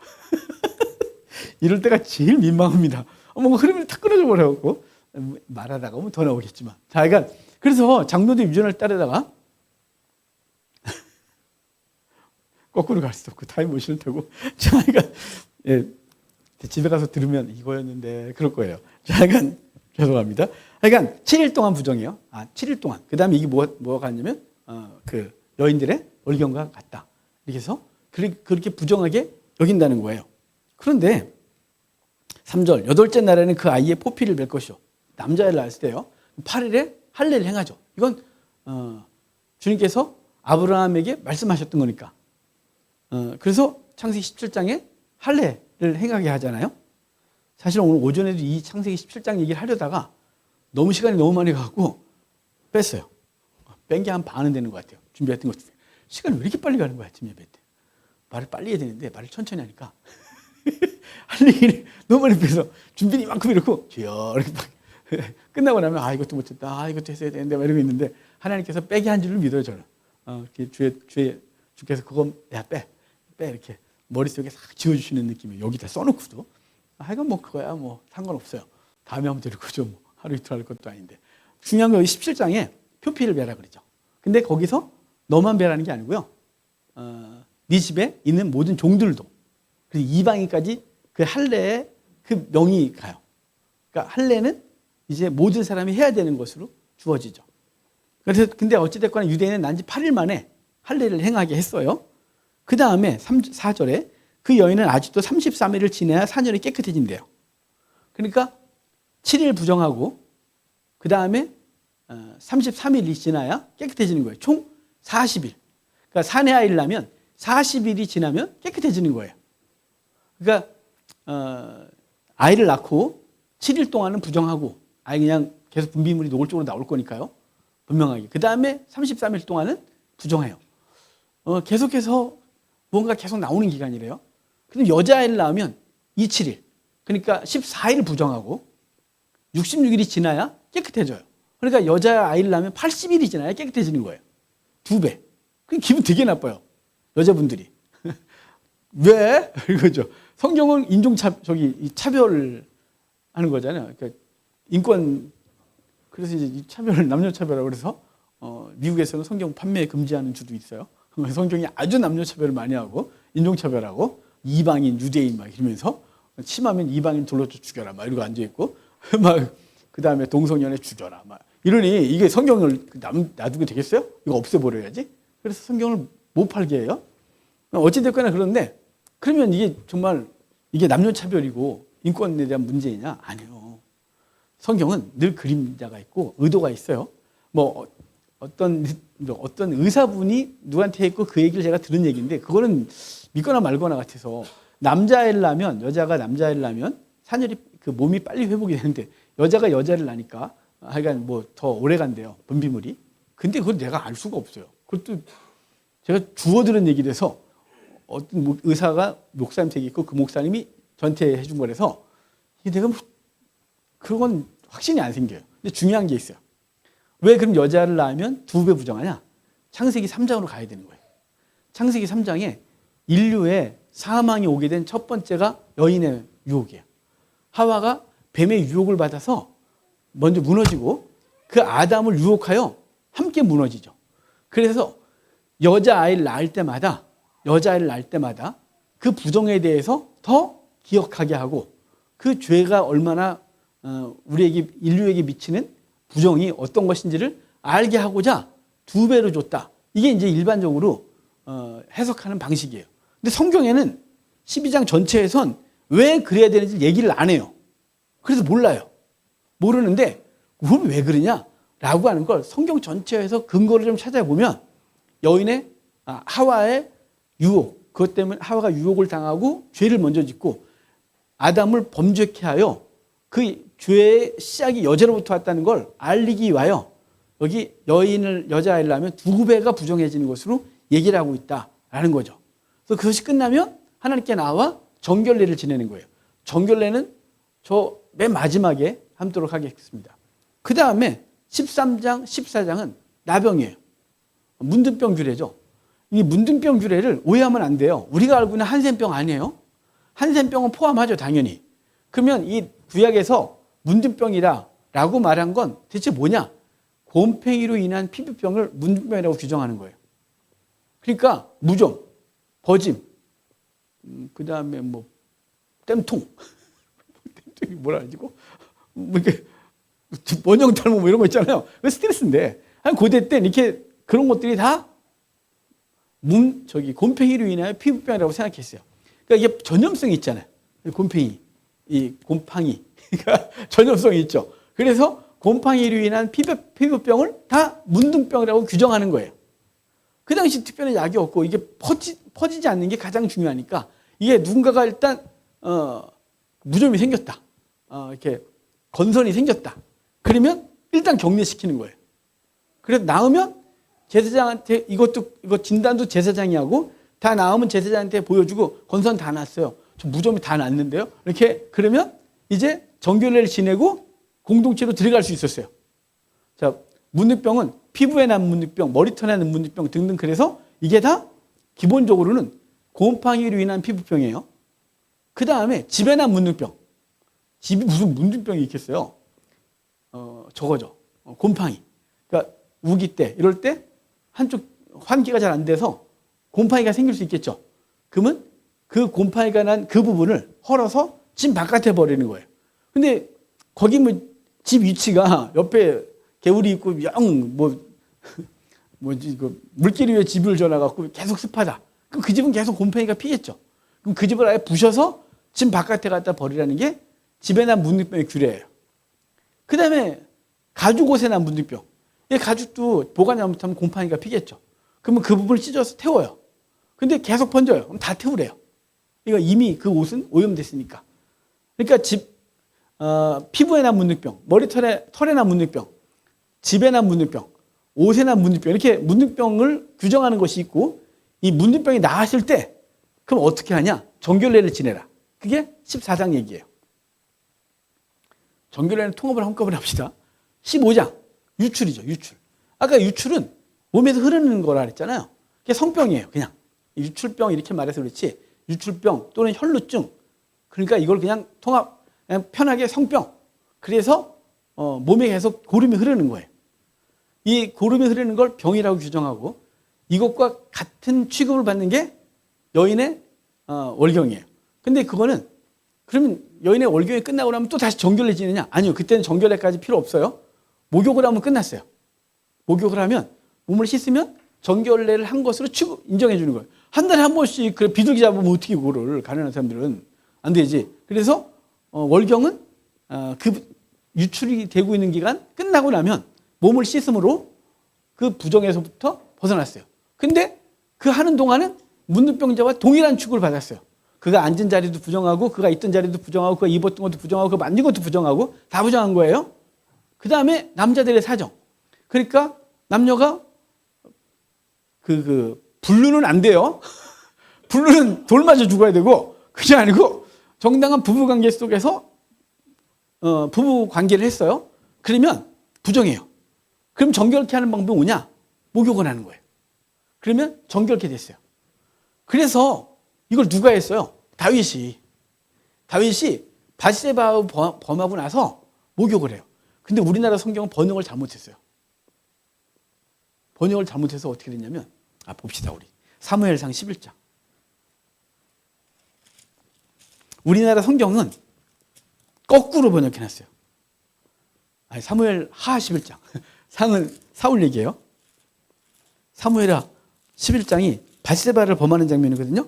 이럴 때가 제일 민망합니다. 흐름이 탁 끊어져 버려갖고 말하다가 더 나오겠지만. 자, 그래서 장로들 유전을 따르다가 거꾸로 갈 수도 없고 타임머신을 타고 자, 집에 가서 들으면 이거였는데 그럴 거예요. 자, 죄송합니다. 7일 동안 부정해요. 7일 동안. 그 다음에 이게 뭐가 있냐면 그 여인들의 월경과 같다. 이렇게 해서 그렇게 부정하게 여긴다는 거예요. 그런데 3절 8째 날에는 그 아이의 포피를 뵐 것이요. 남자애를 낳았을 때요. 8일에 할례를 행하죠. 이건 주님께서 아브라함에게 말씀하셨던 거니까. 그래서 창세기 17장에 할례를 행하게 하잖아요. 사실 오늘 오전에도 이 창세기 17장 얘기를 하려다가 시간이 너무 많이 가고 뺐어요. 뺀 게 한 반은 되는 것 같아요. 준비했던 것 중에. 시간이 왜 이렇게 빨리 가는 거야, 아침 예배 때. 말을 빨리 해야 되는데 말을 천천히 하니까 할 얘기를 너무 많이 빼서 준비는 이만큼 이렇고 이렇게 막 끝나고 나면 이것도 못했다. 이것도 했어야 되는데 막 이러고 있는데 하나님께서 빼게 한 줄을 믿어요, 저는. 주께서 그거 빼 이렇게 머릿속에 싹 지워주시는 느낌이에요. 여기다 써놓고도. 이건 뭐 그거야 뭐 상관없어요. 다음에 하면 되는 거죠. 뭐 하루 이틀 할 것도 아닌데. 중요한 건 17장에 표피를 베라 그러죠. 근데 거기서 너만 베라는 게 아니고요. 네 집에 있는 모든 종들도. 그리고 이방인까지 그 할례에 그 명이 가요. 그러니까 할례는 이제 모든 사람이 해야 되는 것으로 주어지죠. 그래서 근데 어찌됐거나 유대인은 난 지 8일 만에 할례를 행하게 했어요. 그 다음에 4절에 그 여인은 아직도 33일을 지내야 사년이 깨끗해진대요. 그러니까 7일 부정하고 그 다음에 33일이 지나야 깨끗해지는 거예요. 총 40일. 그러니까 사내아이를 낳으면 40일이 지나면 깨끗해지는 거예요. 그러니까 아이를 낳고 7일 동안은 부정하고 아이 그냥 계속 분비물이 노골적으로 나올 거니까요. 분명하게. 그 다음에 33일 동안은 부정해요. 계속해서 뭔가 계속 나오는 기간이래요. 근데 여자아이를 낳으면 27일. 그러니까 14일 부정하고 66일이 지나야 깨끗해져요. 그러니까 여자아이를 낳으면 80일이 지나야 깨끗해지는 거예요. 2배. 그 기분 되게 나빠요. 여자분들이. 왜? 이거죠. 성경은 차별을 하는 거잖아요. 그러니까 인권, 그래서 이제 이 차별을 남녀차별이라고 그래서 미국에서는 성경 판매 금지하는 주도 있어요. 성경이 아주 남녀차별을 많이 하고 인종차별하고 이방인, 유대인 막 이러면서 침하면 이방인 돌로 죽여라 막 이러고 앉아있고 막 그 다음에 동성연애 죽여라 막 이러니 이게 성경을 놔두게 되겠어요? 이거 없애버려야지. 그래서 성경을 못 팔게 해요. 어찌됐거나 그런데 그러면 이게 정말 이게 남녀차별이고 인권에 대한 문제이냐? 아니요. 성경은 늘 그림자가 있고 의도가 있어요. 뭐 어떤 의사분이 누구한테 했고 그 얘기를 제가 들은 얘기인데 그거는 믿거나 말거나 같아서 남자애를 낳으면 여자가 남자애를 낳으면 산혈이 그 몸이 빨리 회복이 되는데 여자가 여자를 낳으니까 하여간 뭐 더 오래 간대요. 분비물이. 근데 그걸 내가 알 수가 없어요. 그것도 제가 주워 들은 얘기라서 어떤 의사가 목사님한테 얘기했고 그 목사님이 저한테 해준 거라서 이게 내가 그건 확신이 안 생겨요. 근데 중요한 게 있어요. 왜 그럼 여자를 낳으면 2배 부정하냐? 창세기 3장으로 가야 되는 거예요. 창세기 3장에 인류의 사망이 오게 된 첫 번째가 여인의 유혹이에요. 하와가 뱀의 유혹을 받아서 먼저 무너지고 그 아담을 유혹하여 함께 무너지죠. 그래서 여자아이를 낳을 때마다 그 부정에 대해서 더 기억하게 하고 그 죄가 얼마나 우리에게 인류에게 미치는 부정이 어떤 것인지를 알게 하고자 2배로 줬다. 이게 이제 일반적으로 해석하는 방식이에요. 근데 성경에는 12장 전체에선 왜 그래야 되는지 얘기를 안 해요. 그래서 몰라요. 모르는데 그걸 왜 그러냐라고 하는 걸 성경 전체에서 근거를 좀 찾아보면 여인의 하와의 유혹, 그것 때문에 하와가 유혹을 당하고 죄를 먼저 짓고 아담을 범죄케 하여 그 죄의 시작이 여자로부터 왔다는 걸 알리기 위하여 여기 여자아이를 낳으면 2배가 부정해지는 것으로 얘기를 하고 있다라는 거죠. 그래서 그것이 끝나면 하나님께 나와 정결례를 지내는 거예요. 정결례는 저 맨 마지막에 함도록 하겠습니다. 그 다음에 13장, 14장은 나병이에요. 문둥병 규례죠. 이 문둥병 규례를 오해하면 안 돼요. 우리가 알고 있는 한센병 아니에요. 한센병은 포함하죠, 당연히. 그러면 이 구약에서 문둥병이다라고 말한 건 대체 뭐냐? 곰팡이로 인한 피부병을 문둥병이라고 규정하는 거예요. 그러니까 무좀, 버짐, 그 다음에 뭐 땜통, 땜통이 뭐라 가지고 뭐 이렇게 원형 탈모 뭐 이런 거 있잖아요. 그 스트레스인데 한 고대 때 이렇게 그런 것들이 다 곰팡이로 인하여 피부병이라고 생각했어요. 그러니까 이게 전염성이 있잖아요. 곰팡이, 그러니까 전염성이 있죠. 그래서 곰팡이로 인한 피부병을 다 문둥병이라고 규정하는 거예요. 그 당시 특별한 약이 없고 이게 퍼지지 않는 게 가장 중요하니까 이게 누군가가 일단 무좀이 생겼다. 이렇게 건선이 생겼다. 그러면 일단 격리시키는 거예요. 그래서 나으면 제사장한테 이거 진단도 제사장이 하고 다 나으면 제사장한테 보여주고 건선 다 났어요. 저 무좀이 다 났는데요. 이렇게 그러면 이제 정결례를 지내고 공동체로 들어갈 수 있었어요. 자, 문득병은 피부에 난 문득병, 머리털에 난 문득병 등등 그래서 이게 다 기본적으로는 곰팡이로 인한 피부병이에요. 그 다음에 집에 난 문득병. 집이 무슨 문득병이 있겠어요? 저거죠. 곰팡이. 그러니까 우기 때, 이럴 때 한쪽 환기가 잘 안 돼서 곰팡이가 생길 수 있겠죠. 그러면 그 곰팡이가 난 그 부분을 헐어서 집 바깥에 버리는 거예요. 근데 거기 뭐 집 위치가 옆에 개울이 있고 뭐지 그 물길 위에 집을 지어놔갖고 계속 습하다. 그럼 그 집은 계속 곰팡이가 피겠죠. 그럼 그 집을 아예 부셔서 집 바깥에 갖다 버리라는 게 집에 난 문득병의 규례예요. 그 다음에 가죽 옷에 난 문득병. 이 가죽도 보관 잘못하면 곰팡이가 피겠죠. 그러면 그 부분을 찢어서 태워요. 근데 계속 번져요. 그럼 다 태우래요. 이거 이미 그 옷은 오염됐으니까. 그러니까 피부에 난 문득병, 털에 난 문득병, 집에 난 문득병, 옷에 난 문득병 이렇게 문득병을 규정하는 것이 있고 이 문득병이 나았을 때 그럼 어떻게 하냐? 정결례를 지내라. 그게 14장 얘기예요. 정결례는 통합을 한꺼번에 합시다. 15장 유출이죠. 유출. 아까 유출은 몸에서 흐르는 거라 그랬잖아요. 그게 성병이에요. 그냥 유출병 이렇게 말해서 그렇지 유출병 또는 혈루증 그러니까 이걸 그냥 편하게 성병. 그래서 몸에 계속 고름이 흐르는 거예요. 이 고름이 흐르는 걸 병이라고 규정하고 이것과 같은 취급을 받는 게 여인의 월경이에요. 근데 그거는 그러면 여인의 월경이 끝나고 나면 또 다시 정결례 지내냐? 아니요. 그때는 정결례까지 필요 없어요. 목욕을 하면 끝났어요. 목욕을 하면 몸을 씻으면 정결례를 한 것으로 인정해 주는 거예요. 한 달에 한 번씩 비둘기 잡으면 어떻게 그거를 가난한 사람들은 안 되지. 그래서 월경은 그 유출이 되고 있는 기간 끝나고 나면 몸을 씻음으로 그 부정에서부터 벗어났어요. 근데 그 하는 동안은 문득병자와 동일한 취급을 받았어요. 그가 앉은 자리도 부정하고 그가 있던 자리도 부정하고 그가 입었던 것도 부정하고 그가 만진 것도 부정하고 다 부정한 거예요. 그 다음에 남자들의 사정. 그러니까 남녀가 불륜은 안 돼요. 불륜은 돌 맞아 죽어야 되고 그게 아니고 정당한 부부관계 속에서 부부관계를 했어요. 그러면 부정해요. 그럼 정결케 하는 방법이 뭐냐? 목욕을 하는 거예요. 그러면 정결케 됐어요. 그래서 이걸 누가 했어요? 다윗이 바세바하고 범하고 나서 목욕을 해요. 근데 우리나라 성경은 번역을 잘못했어요. 번역을 잘못해서 어떻게 됐냐면 봅시다 우리 사무엘상 11장. 우리나라 성경은 거꾸로 번역해놨어요. 사무엘 하 11장. 상은 사울 얘기예요. 사무엘하 11장이 바세바를 범하는 장면이거든요.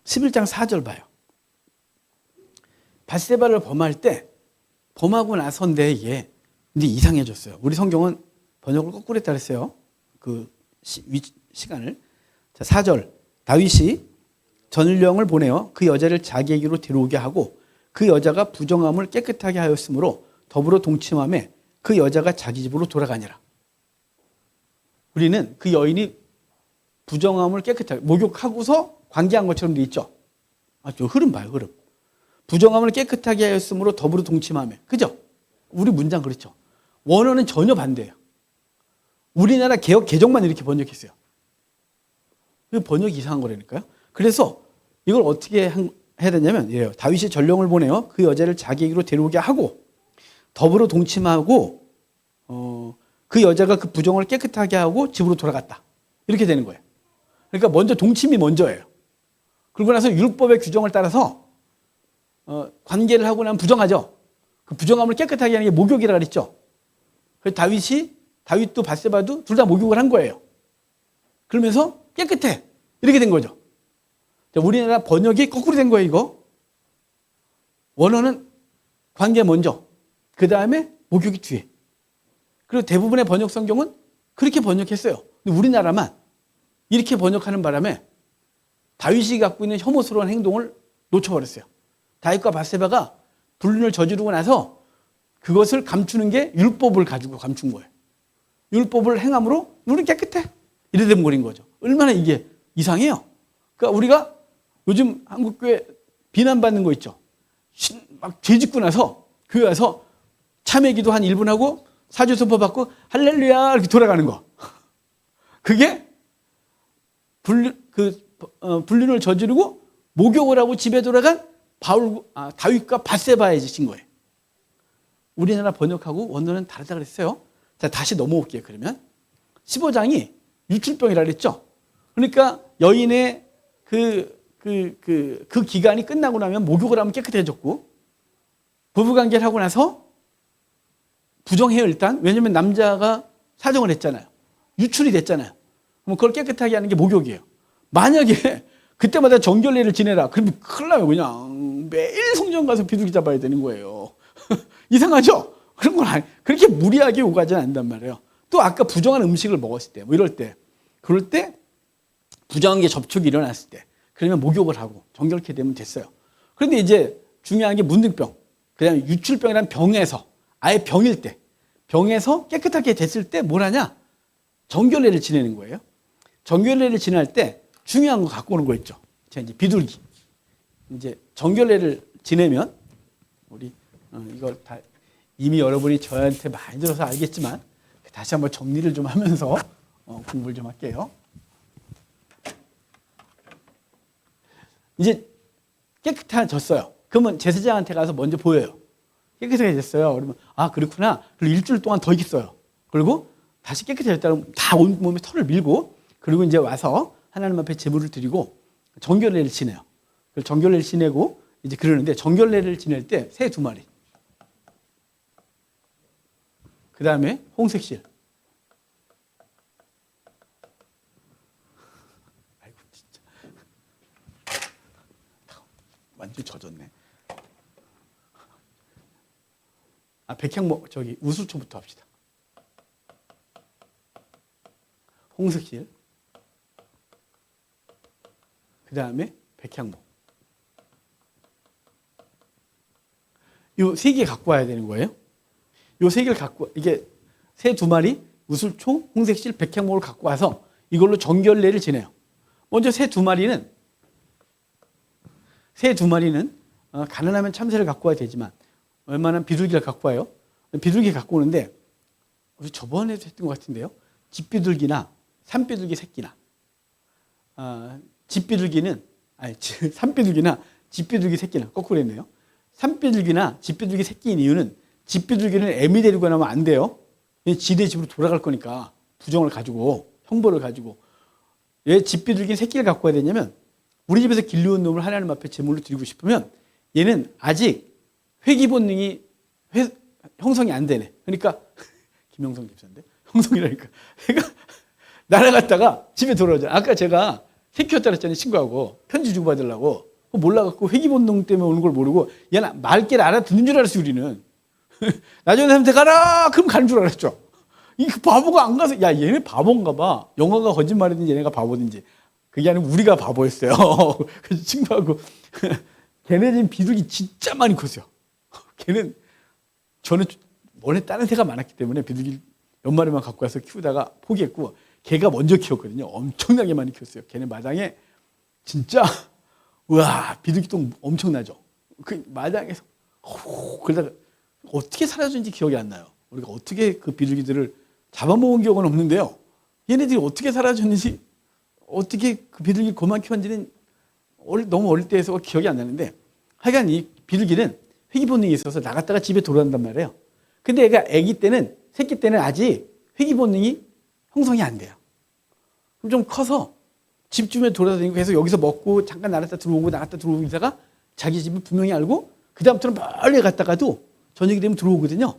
11장 4절 봐요. 바세바를 범할 때 범하고 나선데 이게 근데 이상해졌어요. 우리 성경은 번역을 거꾸로 했다 그랬어요. 그 시간을. 자, 4절. 다윗이 전령을 보내어 그 여자를 자기에게로 데려오게 하고 그 여자가 부정함을 깨끗하게 하였으므로 더불어 동침함에 그 여자가 자기 집으로 돌아가니라. 우리는 그 여인이 부정함을 깨끗하게 목욕하고서 관계한 것처럼 돼 있죠. 저 흐름 봐요. 흐름. 부정함을 깨끗하게 하였으므로 더불어 동침함에. 그죠? 우리 문장 그렇죠. 원어는 전혀 반대예요. 우리나라 개혁 개정만 이렇게 번역했어요. 번역이 이상한 거라니까요. 그래서 이걸 어떻게 해야 되냐면 이래요. 다윗이 전령을 보내어 그 여자를 자기에게로 데려오게 하고 더불어 동침하고 그 여자가 그 부정을 깨끗하게 하고 집으로 돌아갔다. 이렇게 되는 거예요. 그러니까 먼저 동침이 먼저예요. 그러고 나서 율법의 규정을 따라서 관계를 하고 나면 부정하죠. 그 부정함을 깨끗하게 하는 게 목욕이라 그랬죠. 그래서 다윗도 바세바도 둘 다 목욕을 한 거예요. 그러면서 깨끗해. 이렇게 된 거죠. 우리나라 번역이 거꾸로 된 거예요, 이거. 원어는 관계 먼저, 그 다음에 목욕이 뒤에. 그리고 대부분의 번역 성경은 그렇게 번역했어요. 근데 우리나라만 이렇게 번역하는 바람에 다윗이 갖고 있는 혐오스러운 행동을 놓쳐버렸어요. 다윗과 밧세바가 불륜을 저지르고 나서 그것을 감추는 게 율법을 가지고 감춘 거예요. 율법을 행함으로 우리는 깨끗해. 이래 된 버린 거죠. 얼마나 이게 이상해요. 그러니까 우리가 요즘 한국교회 비난받는 거 있죠. 막 죄짓고 나서 교회 와서 참회기도 한 1분 하고 사주선포 받고 할렐루야 이렇게 돌아가는 거. 그게 불륜을 저지르고 목욕을 하고 집에 돌아간 다윗과 밧세바의 짓인 거예요. 우리나라 번역하고 원어는 다르다 그랬어요. 자, 다시 넘어올게요. 그러면 15장이 유출병이라 그랬죠. 그러니까 여인의 그 기간이 끝나고 나면 목욕을 하면 깨끗해졌고, 부부관계를 하고 나서 부정해요, 일단. 왜냐면 남자가 사정을 했잖아요. 유출이 됐잖아요. 그럼 그걸 깨끗하게 하는 게 목욕이에요. 만약에 그때마다 정결례를 지내라. 그러면 큰일 나요. 그냥 매일 성전 가서 비둘기 잡아야 되는 거예요. 이상하죠? 그런 건 그렇게 무리하게 요구하지는 않는단 말이에요. 또 아까 부정한 음식을 먹었을 때, 뭐 이럴 때, 그럴 때 부정한 게 접촉이 일어났을 때, 그러면 목욕을 하고 정결케 되면 됐어요. 그런데 이제 중요한 게 문둥병, 그다음에 유출병이라는 병에서, 아예 병일 때, 병에서 깨끗하게 됐을 때 뭘 하냐? 정결례를 지내는 거예요. 정결례를 지낼 때 중요한 거 갖고 오는 거 있죠. 자, 이제 비둘기. 이제 정결례를 지내면 우리 이걸 다 이미 여러분이 저한테 많이 들어서 알겠지만 다시 한번 정리를 좀 하면서 공부를 좀 할게요. 이제 깨끗해졌어요. 그러면 제사장한테 가서 먼저 보여요. 깨끗하게 됐어요. 그러면 그렇구나. 그리고 일주일 동안 더 있어요. 그리고 다시 깨끗해졌다면 다 온몸에 털을 밀고, 그리고 이제 와서 하나님 앞에 제물을 드리고 정결례를 지내요. 정결례를 지내고 이제 그러는데, 정결례를 지낼 때 새 2마리. 그 다음에 홍색실. 아이고 진짜 완전 젖었네. 백향목 우수초부터 합시다. 홍색실. 그 다음에 백향목. 요 3개 갖고 와야 되는 거예요. 요 3개를 갖고, 이게 새 2마리, 우슬초, 홍색실, 백향목을 갖고 와서 이걸로 정결례를 지내요. 먼저 새 2마리는 가능하면 참새를 갖고 와야 되지만 웬만하면 비둘기를 갖고 와요. 비둘기 갖고 오는데, 우리 저번에도 했던 것 같은데요. 집비둘기나 산비둘기 새끼나, 산비둘기나 집비둘기 새끼나, 거꾸로 했네요. 산비둘기나 집비둘기 새끼인 이유는, 집비둘기는 애미 데리고 나면 안 돼요. 지네 집으로 돌아갈 거니까, 부정을 가지고, 형벌을 가지고. 왜 집비둘기 새끼를 갖고 와야 되냐면, 우리 집에서 길러온 놈을 하나님 앞에 제물로 드리고 싶으면 얘는 아직 회귀 본능이 형성이 안 되네. 그러니까 김영성 집사인데, 형성이라니까. 얘가 날아갔다가 집에 돌아오잖아. 아까 제가 새끼 였다 그랬잖아요. 친구하고 편지 주고 받으려고. 몰라갖고 회귀 본능 때문에 오는 걸 모르고, 얘는 말귀를 알아듣는 줄 알았어요. 우리는. 나중에 사람한테 가라! 그럼 가는 줄 알았죠. 이 바보가 안 가서, 야, 얘네 바본가 봐. 영화가 거짓말이든지 얘네가 바보든지. 그게 아니고 우리가 바보였어요. 그래서 친구하고, 걔네 집 비둘기 진짜 많이 컸어요. 저는 원래 다른 새가 많았기 때문에 비둘기 몇 마리만 갖고 와서 키우다가 포기했고, 걔가 먼저 키웠거든요. 엄청나게 많이 키웠어요. 걔네 마당에 진짜, 우와, 비둘기똥 엄청나죠. 그 마당에서, 그러다가 어떻게 사라졌는지 기억이 안 나요. 우리가 어떻게 그 비둘기들을 잡아먹은 기억은 없는데요. 얘네들이 어떻게 사라졌는지, 어떻게 그 비둘기 그만 키웠는지는 너무 어릴 때 해서 기억이 안 나는데, 하여간 이 비둘기는 회귀 본능이 있어서 나갔다가 집에 돌아온단 말이에요. 근데 얘가 새끼 때는 아직 회귀 본능이 형성이 안 돼요. 그럼 좀 커서 집 주변에 돌아다니고 계속 여기서 먹고 잠깐 나갔다 들어오고 나갔다 들어오고 있다가 자기 집을 분명히 알고 그다음부터는 멀리 갔다가도 저녁이 되면 들어오거든요.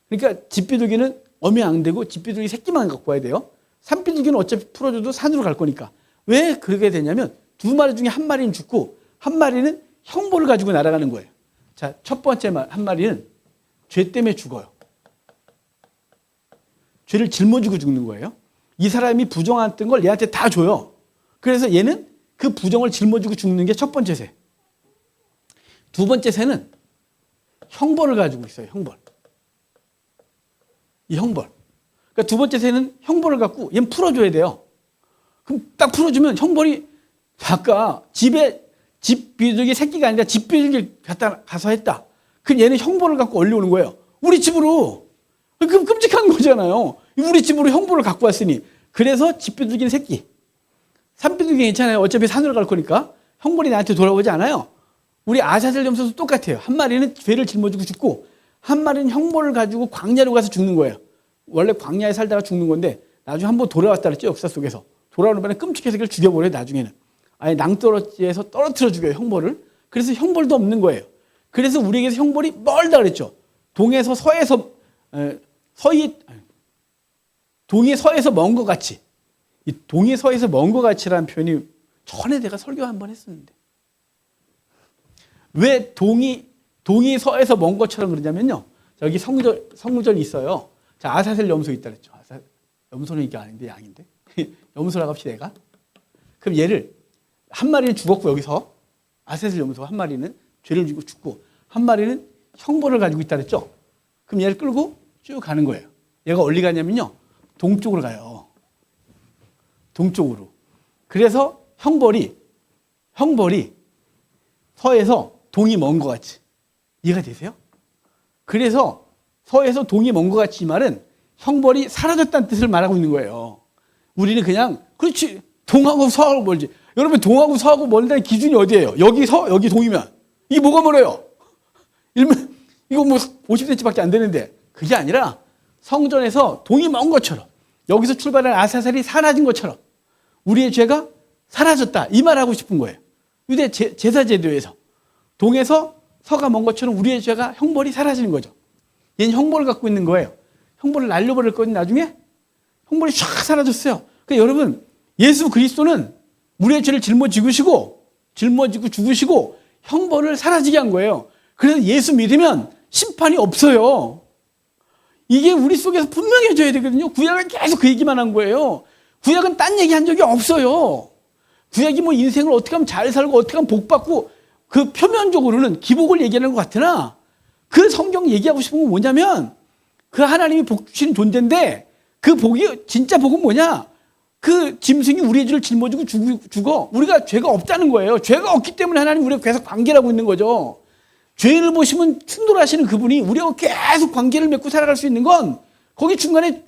그러니까 집비둘기는 엄이 안 되고 집비둘기 새끼만 갖고 와야 돼요. 산비둘기는 어차피 풀어줘도 산으로 갈 거니까. 왜 그렇게 되냐면 2마리 중에 1마리는 죽고 1마리는 형벌을 가지고 날아가는 거예요. 자, 첫 번째 한 마리는 죄 때문에 죽어요. 죄를 짊어지고 죽는 거예요. 이 사람이 부정했던 걸 얘한테 다 줘요. 그래서 얘는 그 부정을 짊어지고 죽는 게 첫 번째 새. 두 번째 새는 형벌을 가지고 있어요. 형벌. 이 형벌. 그러니까 두 번째 새는 형벌을 갖고 얘는 풀어줘야 돼요. 그럼 딱 풀어주면 형벌이 아까 집 비둘기 새끼가 아니라 집 비둘기 가서 했다. 그럼 얘는 형벌을 갖고 얼려오는 거예요. 우리 집으로. 그럼 끔찍한 거잖아요. 우리 집으로 형벌을 갖고 왔으니. 그래서 집 비둘기는 새끼. 산 비둘기 괜찮아요. 어차피 산으로 갈 거니까. 형벌이 나한테 돌아오지 않아요. 우리 아사셀 염소도 똑같아요. 한 마리는 죄를 짊어지고 죽고 한 마리는 형벌을 가지고 광야로 가서 죽는 거예요. 원래 광야에 살다가 죽는 건데 나중에 한번 돌아왔다 그랬죠. 역사 속에서. 돌아오는 바람에 끔찍해서 그걸 죽여버려요. 나중에는. 아예 낭떠러지에서 떨어뜨려 죽여요. 형벌을. 그래서 형벌도 없는 거예요. 그래서 우리에게서 형벌이 멀다 그랬죠. 동에서 서에서 동이 서에서 먼 것 같이. 이 동이 서에서 먼 것 같이라는 표현이 전에 내가 설교 한번 했었는데 왜 동이 서에서 먼 것처럼 그러냐면요. 저기 성구절이 있어요. 자, 아사셀 염소 있다 그랬죠. 염소는 이게 아닌데 양인데 염소라고 합시다. 얘가. 그럼 얘를 한 마리는 죽었고 여기서 아사셀 염소 한 마리는 죄를 지고 죽고 한 마리는 형벌을 가지고 있다 그랬죠. 그럼 얘를 끌고 쭉 가는 거예요. 얘가 어디 가냐면요. 동쪽으로 가요. 동쪽으로. 그래서 형벌이 서에서 동이 먼 것 같이. 이해가 되세요? 그래서 서에서 동이 먼 것 같이 이 말은 형벌이 사라졌다는 뜻을 말하고 있는 거예요. 우리는 그냥 그렇지 동하고 서하고 멀지. 여러분 동하고 서하고 멀다는 기준이 어디예요? 여기 서 여기 동이면 이게 뭐가 멀어요? 이거 뭐 50cm밖에 안 되는데 그게 아니라 성전에서 동이 먼 것처럼 여기서 출발한 아사셀이 사라진 것처럼 우리의 죄가 사라졌다 이 말하고 싶은 거예요. 유대 제사제도에서 동에서 서가 먼 것처럼 우리의 죄가 형벌이 사라지는 거죠. 얘는 형벌을 갖고 있는 거예요. 형벌을 날려버릴 거니 나중에 형벌이 쫙 사라졌어요. 그러니까 여러분 예수 그리스도는 우리의 죄를 짊어지고 죽으시고 형벌을 사라지게 한 거예요. 그래서 예수 믿으면 심판이 없어요. 이게 우리 속에서 분명해져야 되거든요. 구약은 계속 그 얘기만 한 거예요. 구약은 딴 얘기 한 적이 없어요. 구약이 뭐 인생을 어떻게 하면 잘 살고 어떻게 하면 복 받고 그 표면적으로는 기복을 얘기하는 것 같으나 그 성경 얘기하고 싶은 건 뭐냐면 그 하나님이 복 주시는 존재인데 그 복이 진짜 복은 뭐냐? 그 짐승이 우리의 죄를 짊어지고 죽어. 우리가 죄가 없다는 거예요. 죄가 없기 때문에 하나님 우리가 계속 관계를 하고 있는 거죠. 죄를 보시면 충돌하시는 그분이 우리하고 계속 관계를 맺고 살아갈 수 있는 건 거기 중간에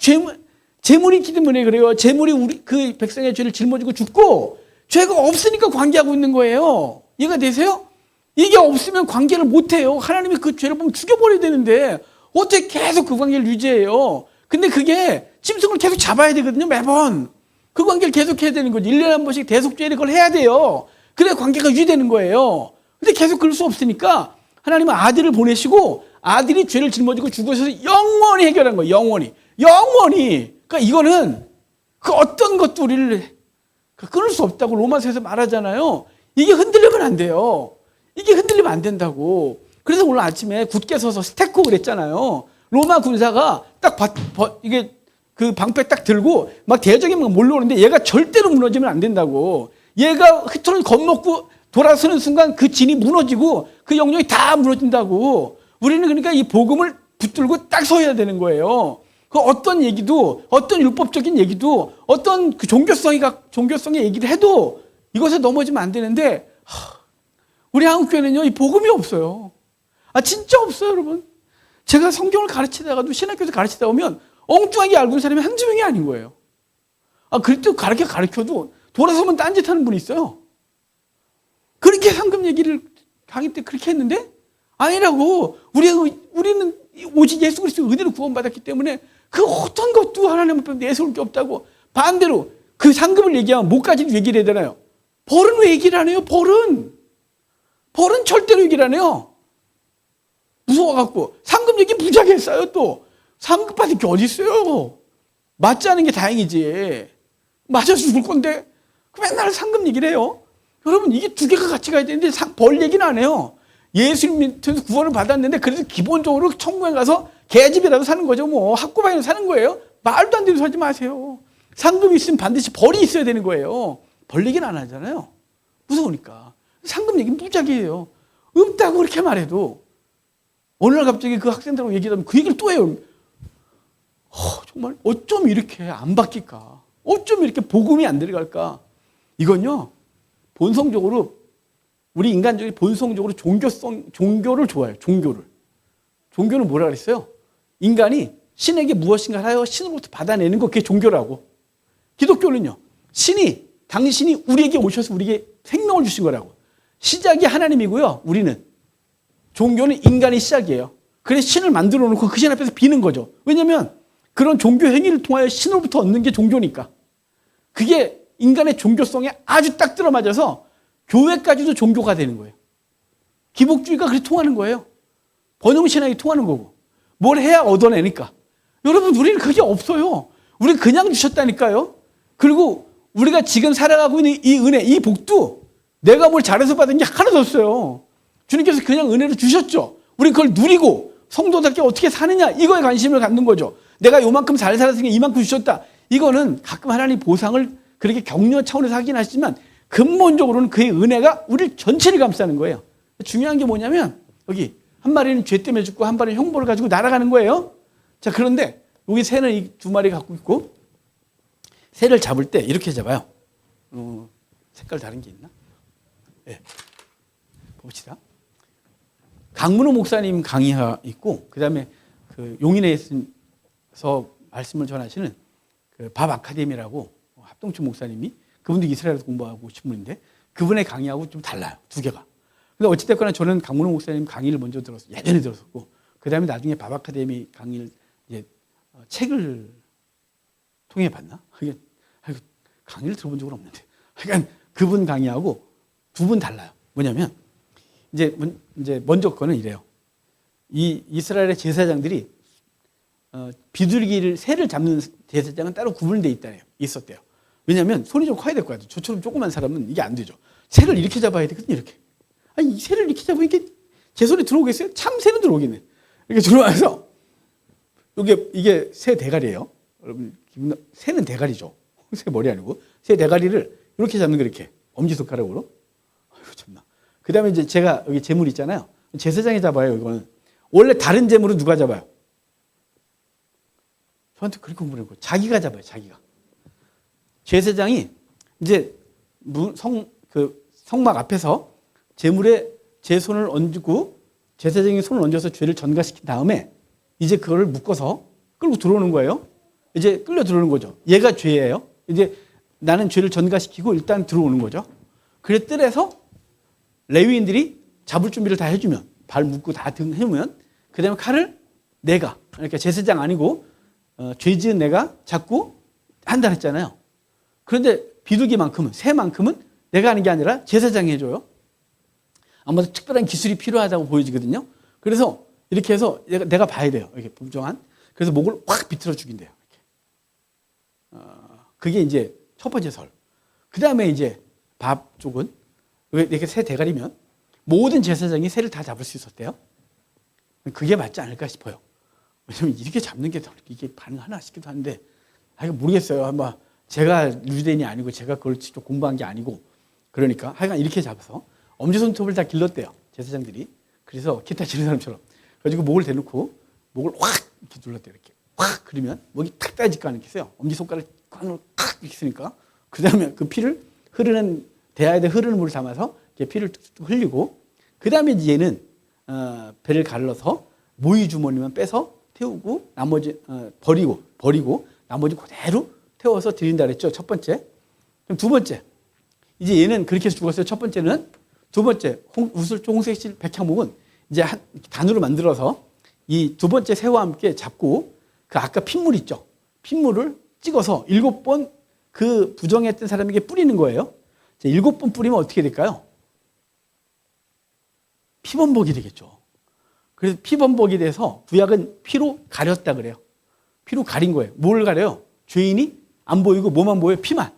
재물이 있기 때문에 그래요. 재물이 우리 그 백성의 죄를 짊어지고 죽고 죄가 없으니까 관계하고 있는 거예요. 이해가 되세요? 이게 없으면 관계를 못 해요. 하나님이 그 죄를 보면 죽여버려야 되는데 어떻게 계속 그 관계를 유지해요? 근데 그게 짐승을 계속 잡아야 되거든요. 매번. 그 관계를 계속 해야 되는 거죠. 1년에 한 번씩 대속죄를 그걸 해야 돼요. 그래야 관계가 유지되는 거예요. 근데 계속 그럴 수 없으니까 하나님은 아들을 보내시고 아들이 죄를 짊어지고 죽으셔서 영원히 해결한 거예요. 영원히. 그러니까 이거는 그 어떤 것도 우리를 끊을 수 없다고 로마서에서 말하잖아요. 이게 흔들리면 안 돼요. 이게 흔들리면 안 된다고. 그래서 오늘 아침에 굳게 서서 스테코 그랬잖아요. 로마 군사가 딱 이게 그 방패 딱 들고 막 대적이 막 몰려오는데 얘가 절대로 무너지면 안 된다고. 얘가 흐트러 겁먹고 돌아서는 순간 그 진이 무너지고 그 영역이 다 무너진다고. 우리는 그러니까 이 복음을 붙들고 딱 서야 되는 거예요. 그 어떤 얘기도 어떤 율법적인 얘기도 어떤 그 종교성의 얘기를 해도 이것에 넘어지면 안 되는데 우리 한국교회는요 이 복음이 없어요. 진짜 없어요 여러분. 제가 성경을 가르치다가도 신학교에서 가르치다 보면 엉뚱하게 알고 있는 사람이 한두 명이 아닌 거예요. 그래도 가르쳐도 돌아서면 딴짓하는 분이 있어요. 그렇게 상금 얘기를 강의 때 그렇게 했는데 아니라고. 우리는 오직 예수 그리스도 은혜로 구원받았기 때문에 그 어떤 것도 하나님 앞에 내세울 게 없다고. 반대로 그 상금을 얘기하면 뭐까지도 얘기를 해야 되나요? 벌은 왜 얘기를 안 해요? 벌은 절대로 얘기를 안 해요. 무서워갖고. 상금 얘기 무지하게 했어요 또. 상급 받을 게 어디 있어요? 맞지 않은 게 다행이지. 맞아 죽을 건데 맨날 상급 얘기를 해요. 여러분 이게 두 개가 같이 가야 되는데 벌 얘기는 안 해요. 예수님 통해서 구원을 받았는데 그래서 기본적으로 천국에 가서 개집이라도 사는 거죠. 뭐 학구방이라도 사는 거예요. 말도 안 되는 소리 하지 마세요. 상금이 있으면 반드시 벌이 있어야 되는 거예요. 벌 얘기는 안 하잖아요. 무서우니까. 상금 얘기는 무작위예요. 없다고 그렇게 말해도 어느 날 갑자기 그 학생들하고 얘기하면 그 얘기를 또 해요. 정말 어쩜 이렇게 안 바뀔까? 어쩜 이렇게 복음이 안 들어갈까? 이건요, 본성적으로 우리 인간적인 본성적으로 종교를 좋아해요. 종교는 뭐라 그랬어요? 인간이 신에게 무엇인가 하여 신으로부터 받아내는 거, 그게 종교라고. 기독교는요, 당신이 우리에게 오셔서 우리에게 생명을 주신 거라고. 시작이 하나님이고요, 우리는. 종교는 인간의 시작이에요. 그래서 신을 만들어 놓고 그 신 앞에서 비는 거죠. 왜냐하면 그런 종교 행위를 통하여 신으로부터 얻는 게 종교니까. 그게 인간의 종교성에 아주 딱 들어맞아서 교회까지도 종교가 되는 거예요. 기복주의가 그렇게 통하는 거예요. 번영신앙이 통하는 거고. 뭘 해야 얻어내니까. 여러분, 우리는 그게 없어요. 우리는 그냥 주셨다니까요. 그리고 우리가 지금 살아가고 있는 이 은혜, 이 복도 내가 뭘 잘해서 받은 게 하나도 없어요. 주님께서 그냥 은혜를 주셨죠. 우리는 그걸 누리고 성도답게 어떻게 사느냐, 이거에 관심을 갖는 거죠. 내가 요만큼 잘 살았으니까 이만큼 주셨다. 이거는 가끔 하나님 보상을 그렇게 격려 차원에서 하긴 하지만 근본적으로는 그의 은혜가 우리 전체를 감싸는 거예요. 중요한 게 뭐냐면 여기 한 마리는 죄 때문에 죽고 한 마리는 형벌을 가지고 날아가는 거예요. 자, 그런데 여기 새는 이 두 마리 갖고 있고, 새를 잡을 때 이렇게 잡아요. 색깔 다른 게 있나? 네. 봅시다. 강문호 목사님 강의가 있고, 그 다음에 그 용인에서 말씀을 전하시는 그 밥 아카데미라고 합동춘 목사님이, 그분도 이스라엘에서 공부하고 오신 분인데 그분의 강의하고 좀 달라요. 두 개가. 근데 어찌됐거나 저는 강문호 목사님 강의를 먼저 예전에 들었었고, 그 다음에 나중에 밥 아카데미 강의를 이제 책을 통해 봤나? 강의를 들어본 적은 없는데. 그러니까 그분 강의하고 두 분 달라요. 뭐냐면 이제 먼저 거는 이래요. 이 이스라엘의 제사장들이 비둘기를, 새를 잡는 제사장은 따로 구분되어 있었대요. 왜냐하면 손이 좀 커야 될 거야. 저처럼 조그만 사람은 이게 안 되죠. 새를 이렇게 잡아야 되거든요. 이렇게. 아니, 이 새를 이렇게 잡으면 이게 제 손에 들어오겠어요? 참 새는 들어오겠네. 이렇게 들어와서 이게 새 대가리예요. 여러분, 새는 대가리죠. 새 머리 아니고 새 대가리를 이렇게 잡는 거, 이렇게 엄지손가락으로. 아이고 참나. 그 다음에 이제 제가 여기 재물 있잖아요. 제사장이 잡아요. 이거는 원래 다른 재물은 누가 잡아요? 저한테 그렇게 공부를 했고, 자기가 잡아요. 자기가. 제사장이 이제 성막 앞에서 제물에 제 손을 얹고, 제사장이 손을 얹어서 죄를 전가시킨 다음에 이제 그거를 묶어서 끌고 들어오는 거예요. 이제 끌려 들어오는 거죠. 얘가 죄예요. 이제 나는 죄를 전가시키고 일단 들어오는 거죠. 그래 뜰에서 레위인들이 잡을 준비를 다 해주면, 발 묶고 다 등 해주면, 그 다음에 칼을 내가, 그러니까 제사장 아니고 죄 지은 내가 잡고 한다 했잖아요. 그런데 비둘기만큼은, 새만큼은 내가 하는 게 아니라 제사장이 해줘요. 아무래도 특별한 기술이 필요하다고 보여지거든요. 그래서 이렇게 해서 내가 봐야 돼요. 이렇게 분정한. 그래서 목을 확 비틀어 죽인대요. 이렇게. 그게 이제 첫 번째 설. 그 다음에 이제 밥 쪽은, 이렇게 새 대가리면 모든 제사장이 새를 다 잡을 수 있었대요. 그게 맞지 않을까 싶어요. 왜냐면 이렇게 잡는 게 이게 가능하나 싶기도 한데, 이거 모르겠어요. 아마 제가 유대인이 아니고 제가 그걸 직접 공부한 게 아니고, 그러니까 하여간 이렇게 잡아서 엄지손톱을 다 길렀대요. 제사장들이. 그래서 기타 치는 사람처럼. 그래가지고 목을 대놓고 목을 확 이렇게 눌렀대요. 이렇게 확. 그러면 목이 탁 따지지가 않겠어요. 엄지손가락 꽉 이렇게 쓰니까. 그 다음에 그 피를 대야에 흐르는 물을 담아서 이렇게 피를 뚝뚝 흘리고, 그 다음에 얘는 배를 갈라서 모이 주머니만 빼서 태우고, 나머지 버리고 나머지 그대로 태워서 드린다 그랬죠. 첫 번째. 그럼 두 번째. 이제 얘는 그렇게 해서 죽었어요. 첫 번째는. 두 번째, 우슬조 홍색실 백향목은 이제 한 단으로 만들어서 이 두 번째 새와 함께 잡고, 그 아까 핏물 있죠. 핏물을 찍어서 7번 그 부정했던 사람에게 뿌리는 거예요. 7번 뿌리면 어떻게 될까요? 피범벅이 되겠죠. 그래서 피범벅이 돼서 구약은 피로 가렸다 그래요. 피로 가린 거예요. 뭘 가려요? 죄인이 안 보이고 뭐만 보여요? 피만.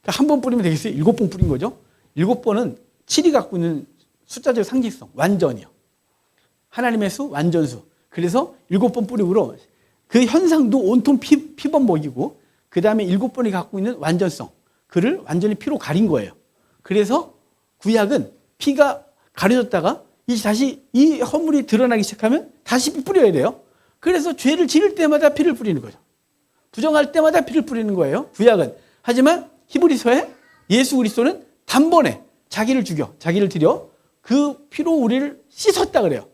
그러니까 한 번 뿌리면 되겠어요? 7번 뿌린 거죠. 7번은 7이 갖고 있는 숫자적 상징성, 완전이요. 하나님의 수, 완전수. 그래서 7번 뿌림으로 그 현상도 온통 피범벅이고, 그 다음에 7번이 갖고 있는 완전성, 그를 완전히 피로 가린 거예요. 그래서 구약은 피가 가려졌다가 이제 다시 이 허물이 드러나기 시작하면 다시 피 뿌려야 돼요. 그래서 죄를 지을 때마다 피를 뿌리는 거죠. 부정할 때마다 피를 뿌리는 거예요, 구약은. 하지만 히브리서에 예수 그리스도는 단번에 자기를 죽여, 자기를 드려 그 피로 우리를 씻었다 그래요.